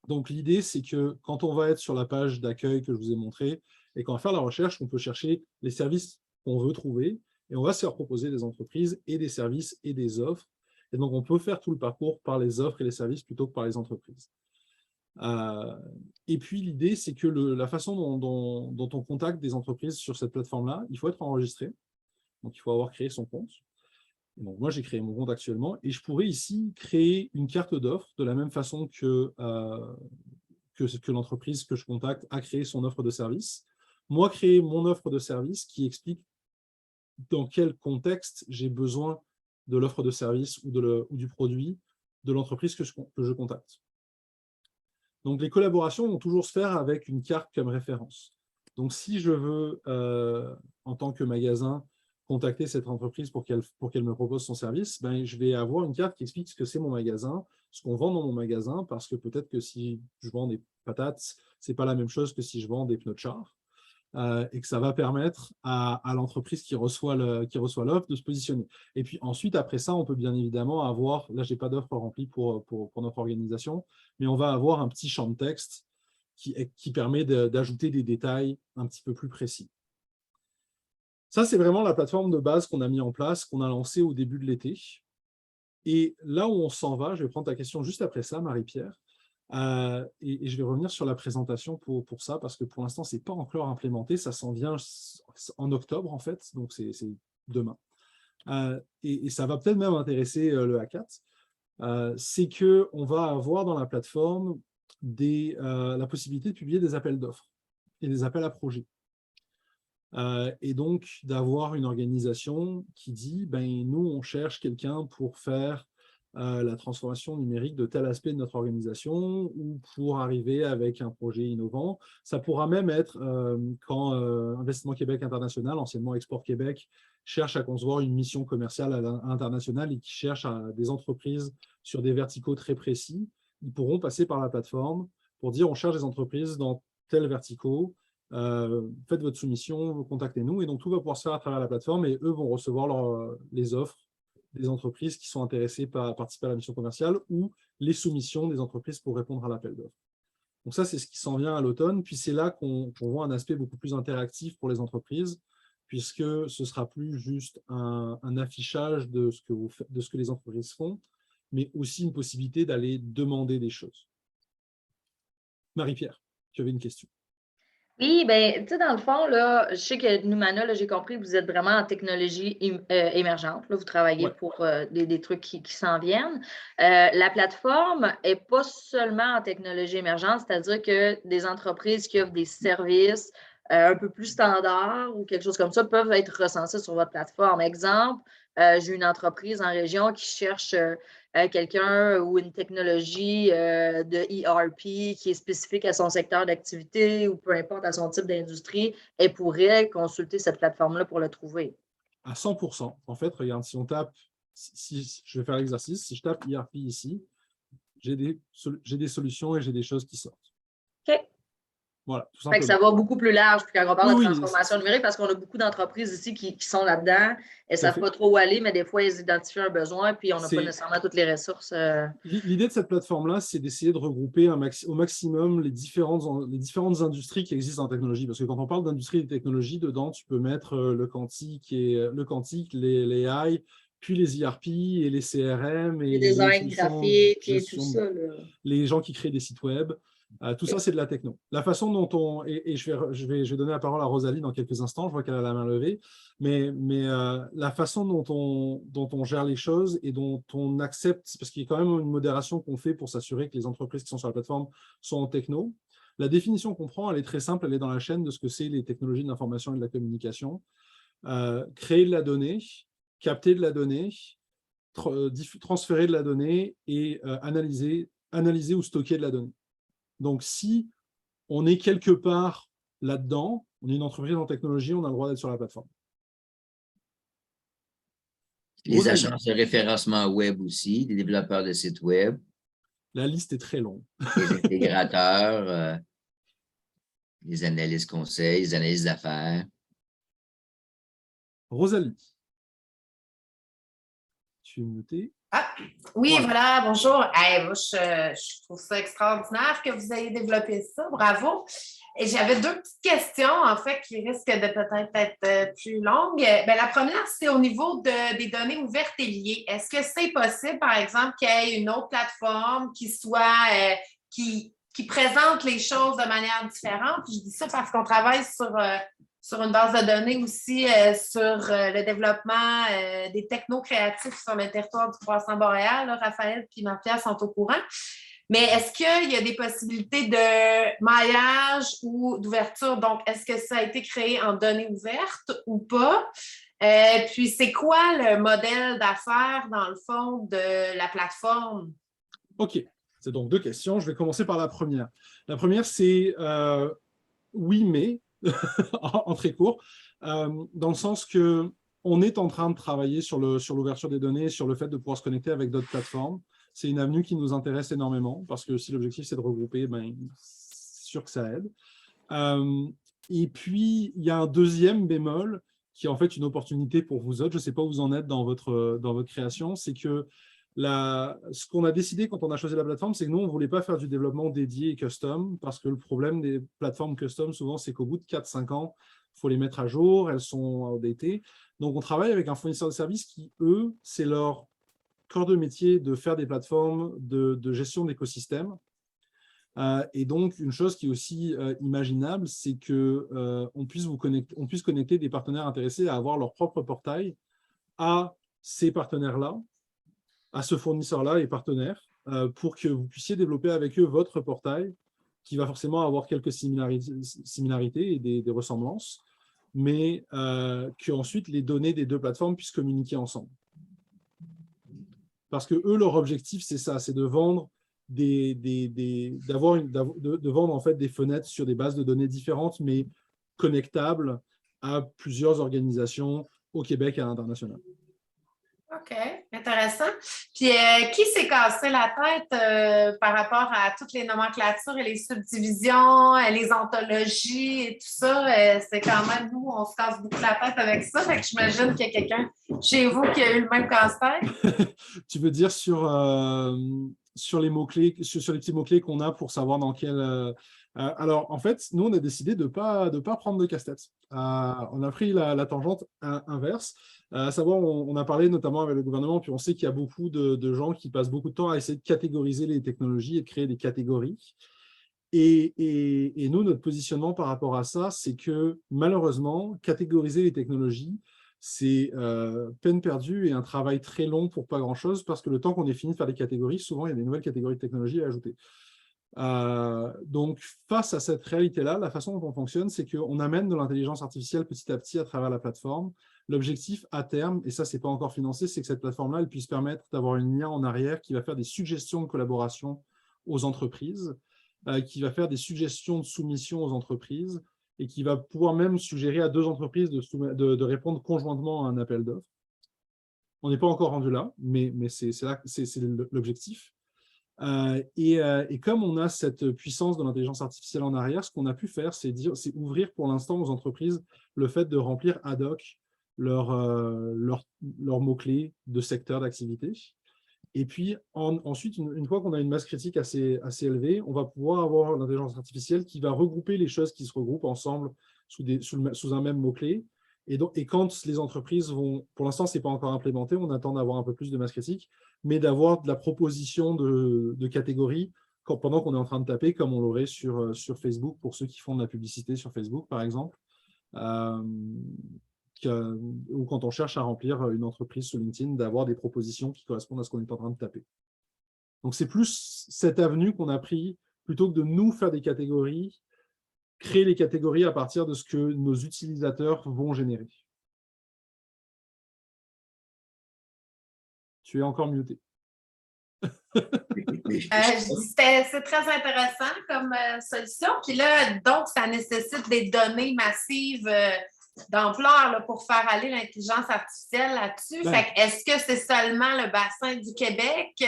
Donc, l'idée, c'est que quand on va être sur la page d'accueil que je vous ai montré et qu'on va faire la recherche, on peut chercher les services qu'on veut trouver et on va se faire proposer des entreprises et des services et des offres. Et donc, on peut faire tout le parcours par les offres et les services plutôt que par les entreprises. Et puis, l'idée, c'est que la façon dont on contacte des entreprises sur cette plateforme-là, il faut être enregistré. Donc, il faut avoir créé son compte. Donc, moi, j'ai créé mon compte actuellement et je pourrais ici créer une carte d'offre de la même façon que l'entreprise que je contacte a créé son offre de service. Moi, créer mon offre de service qui explique dans quel contexte j'ai besoin de l'offre de service ou du produit de l'entreprise que je contacte. Donc, les collaborations vont toujours se faire avec une carte comme référence. Donc, si je veux, en tant que magasin, contacter cette entreprise pour qu'elle me propose son service, je vais avoir une carte qui explique ce que c'est mon magasin, ce qu'on vend dans mon magasin, parce que peut-être que si je vends des patates, ce n'est pas la même chose que si je vends des pneus de char. Et que ça va permettre à l'entreprise qui reçoit l'offre de se positionner. Et puis ensuite, après ça, on peut bien évidemment avoir, là, je n'ai pas d'offre remplie pour notre organisation, mais on va avoir un petit champ de texte qui permet d'ajouter des détails un petit peu plus précis. Ça, c'est vraiment la plateforme de base qu'on a mis en place, qu'on a lancée au début de l'été. Et là où on s'en va, je vais prendre ta question juste après ça, Marie-Pierre, et je vais revenir sur la présentation pour ça, parce que pour l'instant, ce n'est pas encore implémenté, ça s'en vient en octobre, en fait, donc c'est demain. Et ça va peut-être même intéresser le A4, c'est qu'on va avoir dans la plateforme la possibilité de publier des appels d'offres et des appels à projets. Et donc d'avoir une organisation qui dit nous on cherche quelqu'un pour faire la transformation numérique de tel aspect de notre organisation ou pour arriver avec un projet innovant. Ça pourra même être quand Investissement Québec International, anciennement Export Québec, cherche à concevoir une mission commerciale à l'international et qui cherche des entreprises sur des verticaux très précis. Ils pourront passer par la plateforme pour dire on cherche des entreprises dans tel verticaux. Faites votre soumission, contactez-nous, et donc tout va pouvoir se faire à travers la plateforme et eux vont recevoir les offres des entreprises qui sont intéressées par participer à la mission commerciale ou les soumissions des entreprises pour répondre à l'appel d'offres. Donc ça, c'est ce qui s'en vient à l'automne, puis c'est là qu'on voit un aspect beaucoup plus interactif pour les entreprises, puisque ce ne sera plus juste un affichage de ce que les entreprises font, mais aussi une possibilité d'aller demander des choses. Marie-Pierre, tu avais une question. Oui, tu sais, dans le fond, là, je sais que Numana, là, j'ai compris que vous êtes vraiment en technologie émergente. Là, vous travaillez pour des trucs qui s'en viennent. La plateforme n'est pas seulement en technologie émergente, c'est-à-dire que des entreprises qui offrent des services un peu plus standards ou quelque chose comme ça peuvent être recensées sur votre plateforme. Exemple, j'ai une entreprise en région qui cherche quelqu'un ou une technologie de ERP qui est spécifique à son secteur d'activité ou peu importe à son type d'industrie, elle pourrait consulter cette plateforme-là pour le trouver. À 100%. En fait, regarde, si on tape, je vais faire l'exercice, si je tape ERP ici, j'ai des solutions et j'ai des choses qui sortent. OK. Voilà, tout Fait que ça simplement. va beaucoup plus large. Puis quand on parle Oui, de oui, transformation numérique, parce qu'on a beaucoup d'entreprises ici qui sont là-dedans, elles ne tout à savent fait. pas trop où aller, mais des fois, elles identifient un besoin, puis on n'a pas C'est nécessairement toutes les ressources. l'idée de cette plateforme-là, c'est d'essayer de regrouper au maximum les différentes industries qui existent en technologie. Parce que quand on parle d'industrie et de technologie, dedans, tu peux mettre le quantique, les AI, puis les IRP et les CRM Les et les designs solutions de graphiques et tout gestion, ça. Là. les gens qui créent des sites web. Tout ça, c'est de la techno. La façon dont et je vais donner la parole à Rosalie dans quelques instants, je vois qu'elle a la main levée, mais la façon dont on gère les choses et dont on accepte, parce qu'il y a quand même une modération qu'on fait pour s'assurer que les entreprises qui sont sur la plateforme sont en techno. La définition qu'on prend, elle est très simple, elle est dans la chaîne de ce que c'est les technologies de l'information et de la communication. Créer de la donnée, capter de la donnée, transférer de la donnée et analyser ou stocker de la donnée. Donc, si on est quelque part là-dedans, on est une entreprise en technologie, on a le droit d'être sur la plateforme. Les Rosalie, agences de référencement web aussi, les développeurs de sites web, la liste est très longue. les intégrateurs, les analystes conseils, les analystes d'affaires. Rosalie, tu es mutée. Ah, oui, Voilà. voilà, bonjour. Hey, moi, je trouve ça extraordinaire que vous ayez développé ça. Bravo. Et j'avais deux petites questions, en fait, qui risquent de peut-être être plus longues. Ben, la première, c'est au niveau des données ouvertes et liées. Est-ce que c'est possible, par exemple, qu'il y ait une autre plateforme qui présente les choses de manière différente? Puis je dis ça parce qu'on travaille sur une base de données aussi sur le développement des techno-créatifs sur le territoire du Croissant boréal. Là, Raphaël et Marie-Pierre sont au courant. Mais est-ce qu'il y a des possibilités de maillage ou d'ouverture? Donc, est-ce que ça a été créé en données ouvertes ou pas? Puis, c'est quoi le modèle d'affaires, dans le fond, de la plateforme? OK. C'est donc deux questions. Je vais commencer par la première. La première, c'est oui, mais, en très court, dans le sens qu'on est en train de travailler sur l'ouverture des données, sur le fait de pouvoir se connecter avec d'autres plateformes. C'est une avenue qui nous intéresse énormément parce que si l'objectif, c'est de regrouper, ben, c'est sûr que ça aide. Et puis, il y a un deuxième bémol qui est en fait une opportunité pour vous autres. Je ne sais pas où vous en êtes dans votre création. C'est que ce qu'on a décidé quand on a choisi la plateforme, c'est que nous, on ne voulait pas faire du développement dédié et custom parce que le problème des plateformes custom, souvent, c'est qu'au bout de 4-5 ans, il faut les mettre à jour, elles sont outdatées. Donc, on travaille avec un fournisseur de services qui, eux, c'est leur corps de métier de faire des plateformes de gestion d'écosystèmes. Et donc, une chose qui est aussi imaginable, c'est qu'on puisse connecter des partenaires intéressés à avoir leur propre portail à ces partenaires-là, à ce fournisseur-là et partenaires, pour que vous puissiez développer avec eux votre portail, qui va forcément avoir quelques similarités et des ressemblances, mais qu'ensuite les données des deux plateformes puissent communiquer ensemble. Parce que eux, leur objectif, c'est ça, c'est de vendre de vendre en fait des fenêtres sur des bases de données différentes, mais connectables à plusieurs organisations au Québec et à l'international. OK, intéressant. Puis, qui s'est cassé la tête par rapport à toutes les nomenclatures et les subdivisions, les ontologies et tout ça? C'est quand même, nous, on se casse beaucoup la tête avec ça. Fait que j'imagine qu'il y a quelqu'un chez vous qui a eu le même casse-tête. Tu veux dire sur les mots-clés, sur les petits mots-clés qu'on a pour savoir dans quel… alors, en fait, nous, on a décidé de pas prendre de casse-tête. On a pris la tangente inverse. À savoir, on a parlé notamment avec le gouvernement, puis on sait qu'il y a beaucoup de gens qui passent beaucoup de temps à essayer de catégoriser les technologies et de créer des catégories. Et nous, notre positionnement par rapport à ça, c'est que malheureusement, catégoriser les technologies, c'est peine perdue et un travail très long pour pas grand-chose, parce que le temps qu'on ait fini de faire des catégories, souvent, il y a des nouvelles catégories de technologies à ajouter. Donc, face à cette réalité-là, la façon dont on fonctionne, c'est qu'on amène de l'intelligence artificielle petit à petit à travers la plateforme. L'objectif à terme, et ça, c'est pas encore financé, c'est que cette plateforme-là, elle puisse permettre d'avoir une IA en arrière qui va faire des suggestions de collaboration aux entreprises, qui va faire des suggestions de soumission aux entreprises et qui va pouvoir même suggérer à deux entreprises de répondre conjointement à un appel d'offres. On n'est pas encore rendu là, mais c'est l'objectif. Et comme on a cette puissance de l'intelligence artificielle en arrière, ce qu'on a pu faire, c'est ouvrir pour l'instant aux entreprises le fait de remplir ad hoc leurs mots-clés de secteur d'activité. Et puis, ensuite, une fois qu'on a une masse critique assez élevée, on va pouvoir avoir l'intelligence artificielle qui va regrouper les choses qui se regroupent ensemble sous un même mot-clé. Et quand les entreprises vont, pour l'instant, ce n'est pas encore implémenté, on attend d'avoir un peu plus de masse critique, mais d'avoir de la proposition de catégories pendant qu'on est en train de taper, comme on l'aurait sur Facebook, pour ceux qui font de la publicité sur Facebook, par exemple, ou quand on cherche à remplir une entreprise sur LinkedIn, d'avoir des propositions qui correspondent à ce qu'on est en train de taper. Donc, c'est plus cette avenue qu'on a pris, plutôt que de nous faire des catégories, créer les catégories à partir de ce que nos utilisateurs vont générer. Tu es encore muté. C'est très intéressant comme solution. Puis là, donc, ça nécessite des données massives d'ampleur là, pour faire aller l'intelligence artificielle là-dessus. Est-ce que c'est seulement le bassin du Québec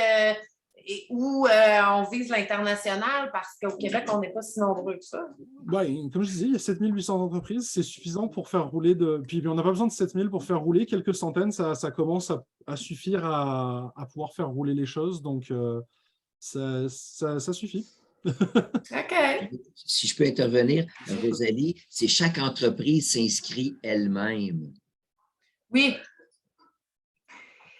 où on vise l'international parce qu'au Québec, on n'est pas si nombreux que ça? Comme je disais, il y a 7800 entreprises, c'est suffisant pour faire rouler Puis on n'a pas besoin de 7000 pour faire rouler. Quelques centaines, ça commence à suffire à pouvoir faire rouler les choses. Donc, ça suffit. OK. Si je peux intervenir, Rosalie, c'est chaque entreprise s'inscrit elle-même. Oui.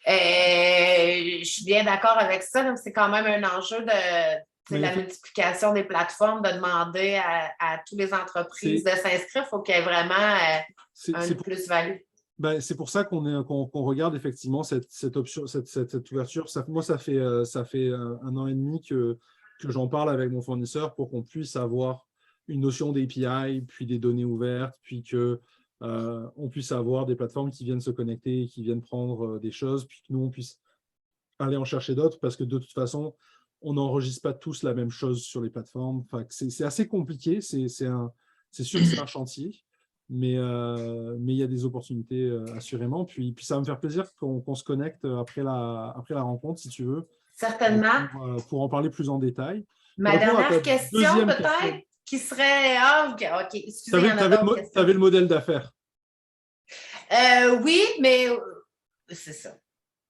Je suis bien d'accord avec ça. C'est quand même un enjeu de la multiplication des plateformes, de demander à toutes les entreprises de s'inscrire. Il faut qu'il y ait vraiment une plus-value. C'est pour ça qu'on regarde effectivement cette option, cette ouverture. Moi, ça fait 1 an et demi que j'en parle avec mon fournisseur pour qu'on puisse avoir une notion d'API, puis des données ouvertes, puis qu'on puisse avoir des plateformes qui viennent se connecter, qui viennent prendre des choses, puis que nous, on puisse aller en chercher d'autres, parce que de toute façon, on n'enregistre pas tous la même chose sur les plateformes. Enfin, c'est assez compliqué, c'est sûr que c'est un chantier, mais il y a des opportunités assurément. Puis ça va me faire plaisir qu'on se connecte après la rencontre, si tu veux. Certainement. Pour en parler plus en détail. Ma dernière question, peut-être, qui serait... OK, excusez, tu avais le modèle d'affaires. Oui, mais c'est ça.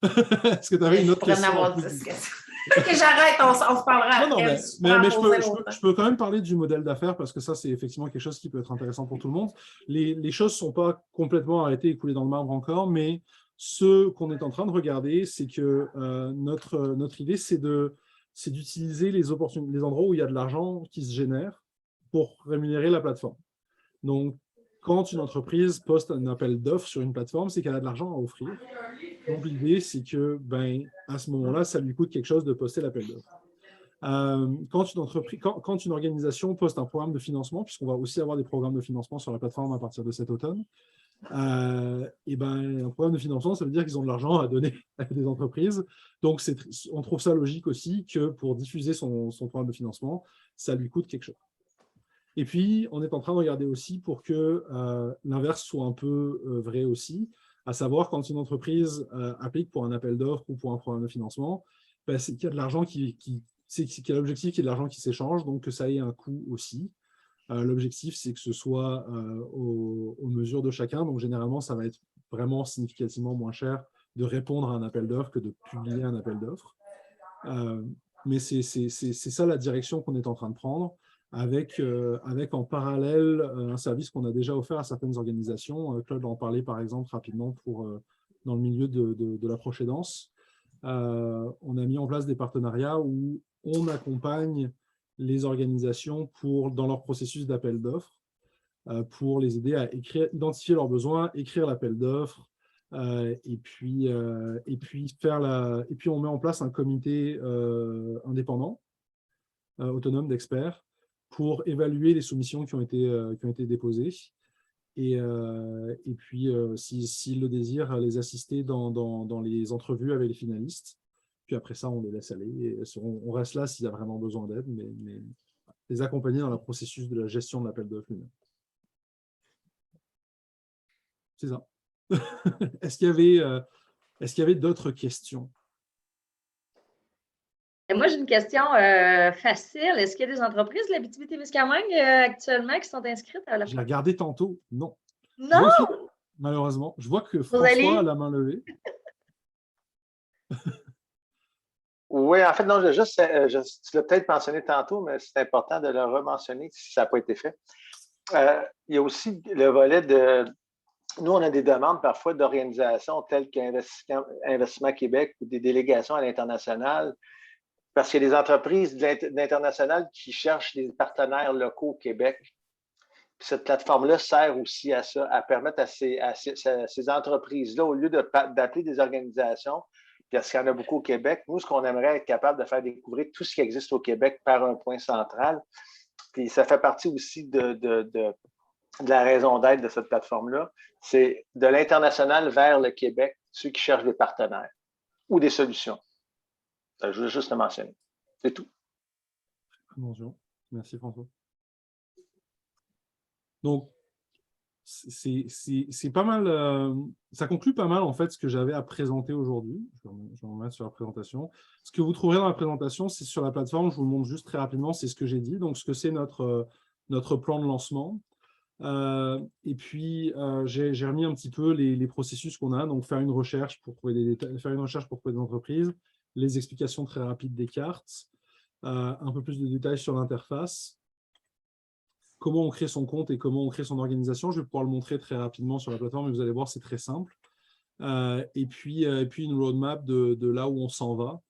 Est-ce que tu avais une autre question? Que j'arrête, on se parlera après. Mais je peux quand même parler du modèle d'affaires parce que ça, c'est effectivement quelque chose qui peut être intéressant pour tout le monde. Les choses ne sont pas complètement arrêtées et coulées dans le marbre encore, mais ce qu'on est en train de regarder, c'est que notre idée, c'est d'utiliser les endroits où il y a de l'argent qui se génère pour rémunérer la plateforme. Donc, quand une entreprise poste un appel d'offres sur une plateforme, c'est qu'elle a de l'argent à offrir. Donc, l'idée, c'est que, à ce moment-là, ça lui coûte quelque chose de poster l'appel d'offres. Quand une organisation poste un programme de financement, puisqu'on va aussi avoir des programmes de financement sur la plateforme à partir de cet automne, un programme de financement, ça veut dire qu'ils ont de l'argent à donner à des entreprises. Donc, on trouve ça logique aussi que pour diffuser son programme de financement, ça lui coûte quelque chose. Et puis, on est en train de regarder aussi pour que l'inverse soit un peu vrai aussi, à savoir quand une entreprise applique pour un appel d'offres ou pour un programme de financement, c'est qu'il y a de l'argent qu'il y a l'objectif qu'il y ait de l'argent qui s'échange, donc que ça ait un coût aussi. L'objectif, c'est que ce soit aux mesures de chacun. Donc, généralement, ça va être vraiment significativement moins cher de répondre à un appel d'offres que de publier un appel d'offres. Mais c'est ça la direction qu'on est en train de prendre, avec en parallèle un service qu'on a déjà offert à certaines organisations. Claude en parlait par exemple rapidement dans le milieu de la proche aidance. On a mis en place des partenariats où on accompagne les organisations dans leur processus d'appel d'offres pour les aider à identifier leurs besoins, écrire l'appel d'offres et puis on met en place un comité indépendant, autonome d'experts pour évaluer les soumissions qui ont été déposées et puis, s'ils le désirent, les assister dans les entrevues avec les finalistes. Puis après ça, on les laisse aller. Et on reste là s'il y a vraiment besoin d'aide, mais les accompagner dans le processus de la gestion de l'appel d'offres lui-même. C'est ça. Est-ce qu'il y avait d'autres questions? Et moi, j'ai une question facile. Est-ce qu'il y a des entreprises de l'Abitibi-Témiscamingue actuellement qui sont inscrites à la Je l'ai regardé tantôt. Non. Non! Malheureusement. Je vois que Rosalie? François a la main levée. Oui, en fait, non, tu l'as peut-être mentionné tantôt, mais c'est important de le rementionner si ça n'a pas été fait. Il y a aussi le volet de. Nous, on a des demandes parfois d'organisations telles qu'Investissement Québec ou des délégations à l'international, parce qu'il y a des entreprises d'international qui cherchent des partenaires locaux au Québec. Puis cette plateforme-là sert aussi à ça, à permettre à ces entreprises-là, au lieu d'appeler des organisations, parce qu'il y en a beaucoup au Québec, nous, ce qu'on aimerait être capable de faire découvrir tout ce qui existe au Québec par un point central. Puis ça fait partie aussi de la raison d'être de cette plateforme-là. C'est de l'international vers le Québec, ceux qui cherchent des partenaires ou des solutions. Je veux juste le mentionner. C'est tout. Bonjour. Merci, François. Donc, c'est pas mal, ça conclut pas mal en fait ce que j'avais à présenter aujourd'hui. Je vais en mettre sur la présentation. Ce que vous trouverez dans la présentation, c'est sur la plateforme, je vous le montre juste très rapidement, c'est ce que j'ai dit, donc ce que c'est notre plan de lancement. Et puis, j'ai remis un petit peu les processus qu'on a, donc faire une recherche pour trouver des détails, faire une recherche pour trouver des entreprises, les explications très rapides des cartes, un peu plus de détails sur l'interface, comment on crée son compte et comment on crée son organisation. Je vais pouvoir le montrer très rapidement sur la plateforme, mais vous allez voir, c'est très simple. Et puis une roadmap de là où on s'en va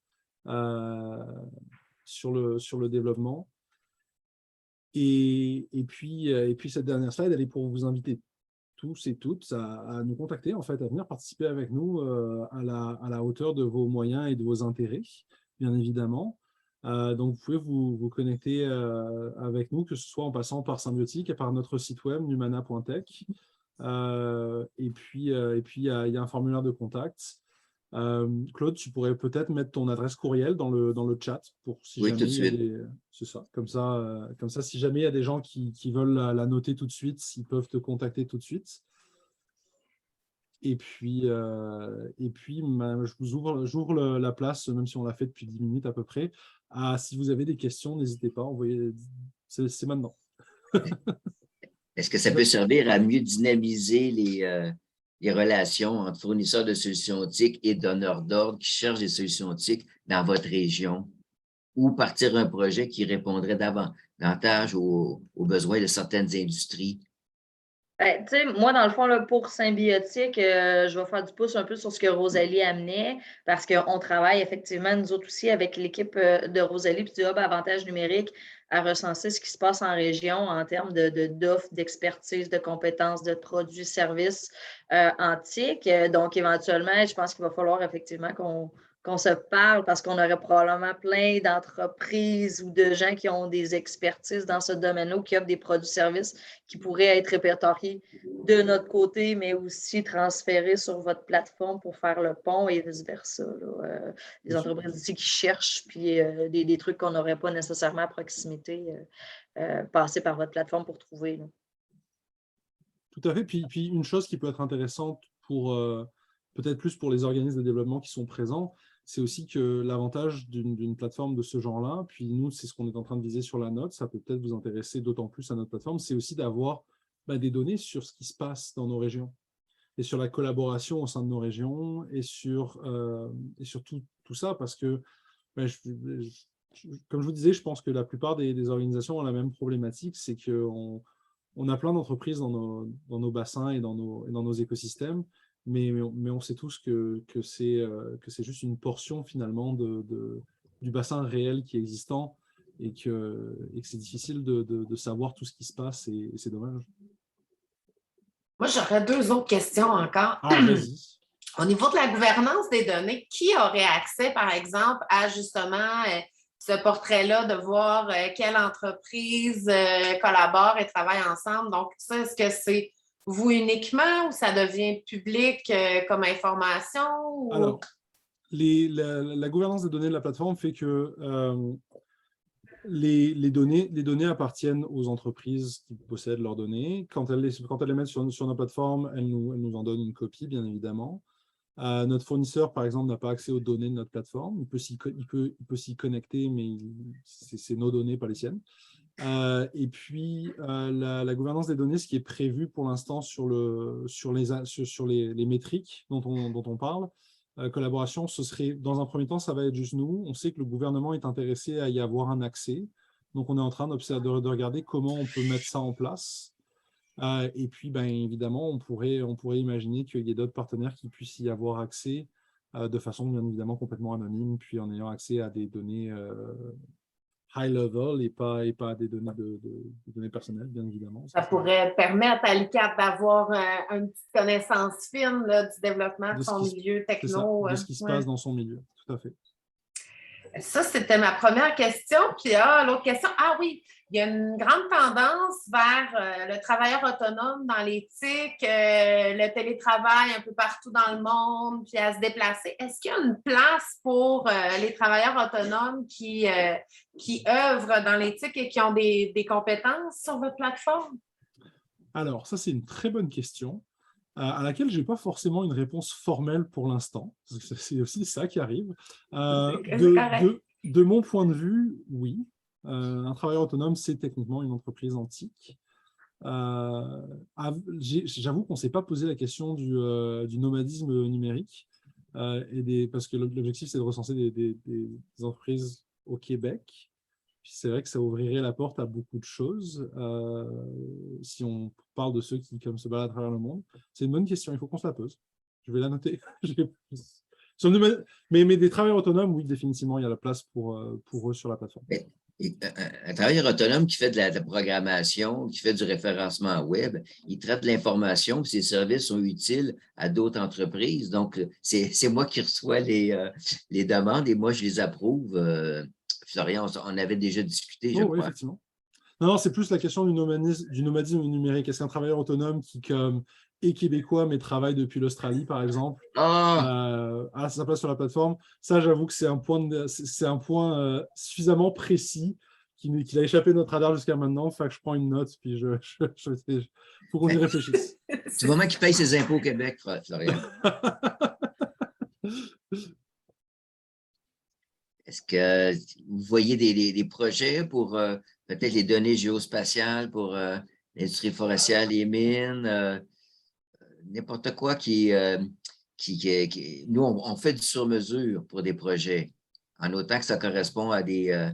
sur le développement. Et puis cette dernière slide, elle est pour vous inviter tous et toutes à nous contacter, en fait, à venir participer avec nous à la hauteur de vos moyens et de vos intérêts, bien évidemment. Donc, vous pouvez vous connecter avec nous, que ce soit en passant par Symbiotique et par notre site web, numana.tech. Et puis, il y a un formulaire de contact. Claude, tu pourrais peut-être mettre ton adresse courriel dans le chat pour si Oui, jamais tout de suite. c'est ça. Comme ça, si jamais il y a des gens qui veulent la noter tout de suite, ils peuvent te contacter tout de suite. Et puis j'ouvre la place, même si on l'a fait depuis 10 minutes à peu près. Si vous avez des questions, n'hésitez pas, envoyez. C'est maintenant. Est-ce que ça peut servir à mieux dynamiser les relations entre fournisseurs de solutions TIC et donneurs d'ordre qui cherchent des solutions TIC dans votre région, ou partir un projet qui répondrait davantage aux besoins de certaines industries? Ben, moi, dans le fond, là, pour Symbiotique, je vais faire du pouce un peu sur ce que Rosalie amenait, parce qu'on travaille effectivement, nous autres aussi, avec l'équipe de Rosalie puis du Hub Avantage numérique, à recenser ce qui se passe en région en termes d'offres, d'expertise, de compétences, de produits, services en TIC. Donc, éventuellement, je pense qu'il va falloir effectivement qu'on se parle parce qu'on aurait probablement plein d'entreprises ou de gens qui ont des expertises dans ce domaine-là ou qui offrent des produits-services qui pourraient être répertoriés de notre côté, mais aussi transférés sur votre plateforme pour faire le pont et vice-versa. Des entreprises ici qui cherchent, puis des trucs qu'on n'aurait pas nécessairement à proximité, passer par votre plateforme pour trouver. Là. Tout à fait. Puis une chose qui peut être intéressante pour peut-être plus pour les organismes de développement qui sont présents, c'est aussi que l'avantage d'une plateforme de ce genre-là, puis nous, c'est ce qu'on est en train de viser sur la note, ça peut peut-être vous intéresser d'autant plus à notre plateforme, c'est aussi d'avoir des données sur ce qui se passe dans nos régions et sur la collaboration au sein de nos régions et sur tout ça, parce que, comme je vous disais, je pense que la plupart des organisations ont la même problématique, c'est qu'on a plein d'entreprises dans nos bassins et dans nos écosystèmes, mais on sait tous que c'est juste une portion finalement du bassin réel qui est existant et que c'est difficile de savoir tout ce qui se passe et c'est dommage. Moi, j'aurais 2 autres questions encore. Vas-y. Au niveau de la gouvernance des données, qui aurait accès, par exemple, à justement ce portrait-là, de voir quelle entreprise collabore et travaille ensemble? Donc, ça, est-ce que c'est vous uniquement ou ça devient public comme information? Ou... Alors, la gouvernance des données de la plateforme fait que les données appartiennent aux entreprises qui possèdent leurs données. Quand elles les mettent sur notre plateforme, elles nous en donnent une copie, bien évidemment. Notre fournisseur, par exemple, n'a pas accès aux données de notre plateforme. Il peut s'y connecter, mais c'est nos données, pas les siennes. Et puis, la gouvernance des données, ce qui est prévu pour l'instant sur les métriques dont on parle, collaboration, ce serait, dans un premier temps, ça va être juste nous. On sait que le gouvernement est intéressé à y avoir un accès. Donc, on est en train de regarder comment on peut mettre ça en place. Et puis, ben, évidemment, on pourrait imaginer qu'il y ait d'autres partenaires qui puissent y avoir accès de façon, bien évidemment, complètement anonyme, puis en ayant accès à des données high level et pas à des données de données personnelles, bien évidemment. Ça pourrait permettre à l'ICAP d'avoir une petite connaissance fine là, du développement de son milieu techno. De ce qui se passe dans son milieu, tout à fait. Ça, c'était ma première question. Puis l'autre question, oui, il y a une grande tendance vers le travailleur autonome dans l'éthique, le télétravail un peu partout dans le monde, puis à se déplacer. Est-ce qu'il y a une place pour les travailleurs autonomes qui œuvrent dans l'éthique et qui ont des compétences sur votre plateforme? Alors, ça, c'est une très bonne question à laquelle je n'ai pas forcément une réponse formelle pour l'instant. C'est aussi ça qui arrive. De mon point de vue, oui. Un travailleur autonome, c'est techniquement une entreprise antique. J'avoue qu'on ne s'est pas posé la question du nomadisme numérique, parce que l'objectif, c'est de recenser des entreprises au Québec. Puis c'est vrai que ça ouvrirait la porte à beaucoup de choses si on parle de ceux qui se baladent à travers le monde. C'est une bonne question, il faut qu'on se la pose. Je vais la noter. Mais des travailleurs autonomes, oui, définitivement, il y a la place pour eux sur la plateforme. Un travailleur autonome qui fait de la programmation, qui fait du référencement web, il traite l'information, ses services sont utiles à d'autres entreprises. Donc, c'est moi qui reçois les demandes et moi, je les approuve. Florian, on avait déjà discuté, je crois. Oui, effectivement. Non, c'est plus la question du nomadisme numérique. Est-ce qu'un travailleur autonome qui est québécois, mais travaille depuis l'Australie, par exemple, a sa place sur la plateforme? Ça, j'avoue que c'est un point suffisamment précis qu'il a échappé de notre radar jusqu'à maintenant. Fait que je prends une note, puis il faut qu'on y réfléchisse. C'est le moment qu'il paye ses impôts au Québec, Florian. Est-ce que vous voyez des projets pour peut-être les données géospatiales pour l'industrie forestière, les mines, n'importe quoi nous, on fait du sur-mesure pour des projets, en autant que ça correspond à des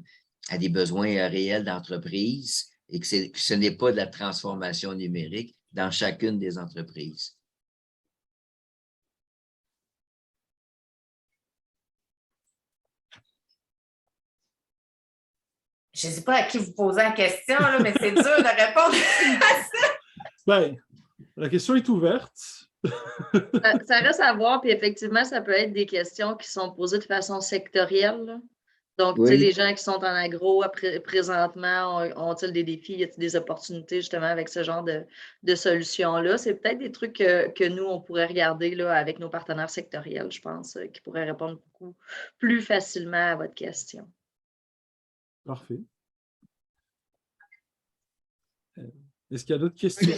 besoins réels d'entreprise et que ce n'est pas de la transformation numérique dans chacune des entreprises. Je ne sais pas à qui vous posez la question, là, mais c'est dur de répondre à ça. Ben, la question est ouverte. Ça reste à voir, puis effectivement, ça peut être des questions qui sont posées de façon sectorielle, là. Donc, oui. Les gens qui sont en agro présentement, ont-ils des défis, y a-t-il des opportunités justement avec ce genre de solutions-là? C'est peut-être des trucs que nous, on pourrait regarder là, avec nos partenaires sectoriels, je pense, qui pourraient répondre beaucoup plus facilement à votre question. Parfait. Est-ce qu'il y a d'autres questions?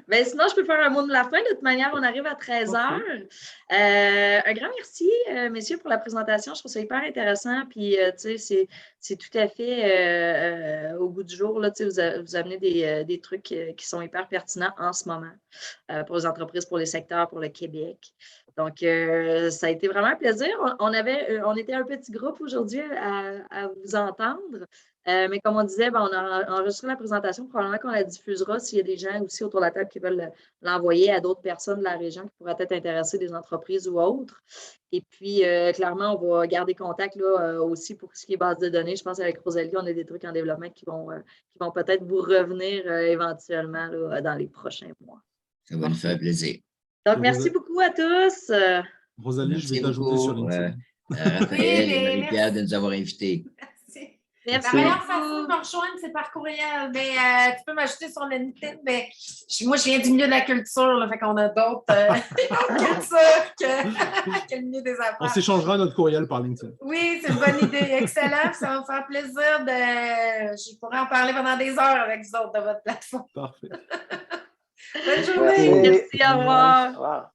Ben, sinon, je peux faire un mot de la fin. De toute manière, on arrive à 13h. Un grand merci, messieurs, pour la présentation. Je trouve ça hyper intéressant. Puis, c'est tout à fait au goût du jour. Là, vous amenez des trucs qui sont hyper pertinents en ce moment pour les entreprises, pour les secteurs, pour le Québec. Donc, ça a été vraiment un plaisir. On était un petit groupe aujourd'hui à vous entendre. Mais comme on disait, on a enregistré la présentation. Probablement qu'on la diffusera s'il y a des gens aussi autour de la table qui veulent l'envoyer à d'autres personnes de la région qui pourraient être intéressées, des entreprises ou autres. Et puis, clairement, on va garder contact là, aussi pour ce qui est base de données. Je pense qu'avec Rosalie, on a des trucs en développement qui vont peut-être vous revenir éventuellement là, dans les prochains mois. Ça va nous faire plaisir. Donc, merci beaucoup à tous. Rosalie, je vais t'ajouter sur LinkedIn. Raphaël et Marie-Pierre de nous avoir invités. Merci. La meilleure façon de me rejoindre, c'est par courriel. Mais tu peux m'ajouter sur LinkedIn. Mais moi, je viens du milieu de la culture. Là, fait qu'on a d'autres cultures que le milieu des affaires. On s'échangera notre courriel par LinkedIn. Oui, c'est une bonne idée. Excellent. Ça va me faire plaisir Je pourrais en parler pendant des heures avec vous autres de votre plateforme. Parfait. Bonne journée. Merci, au revoir.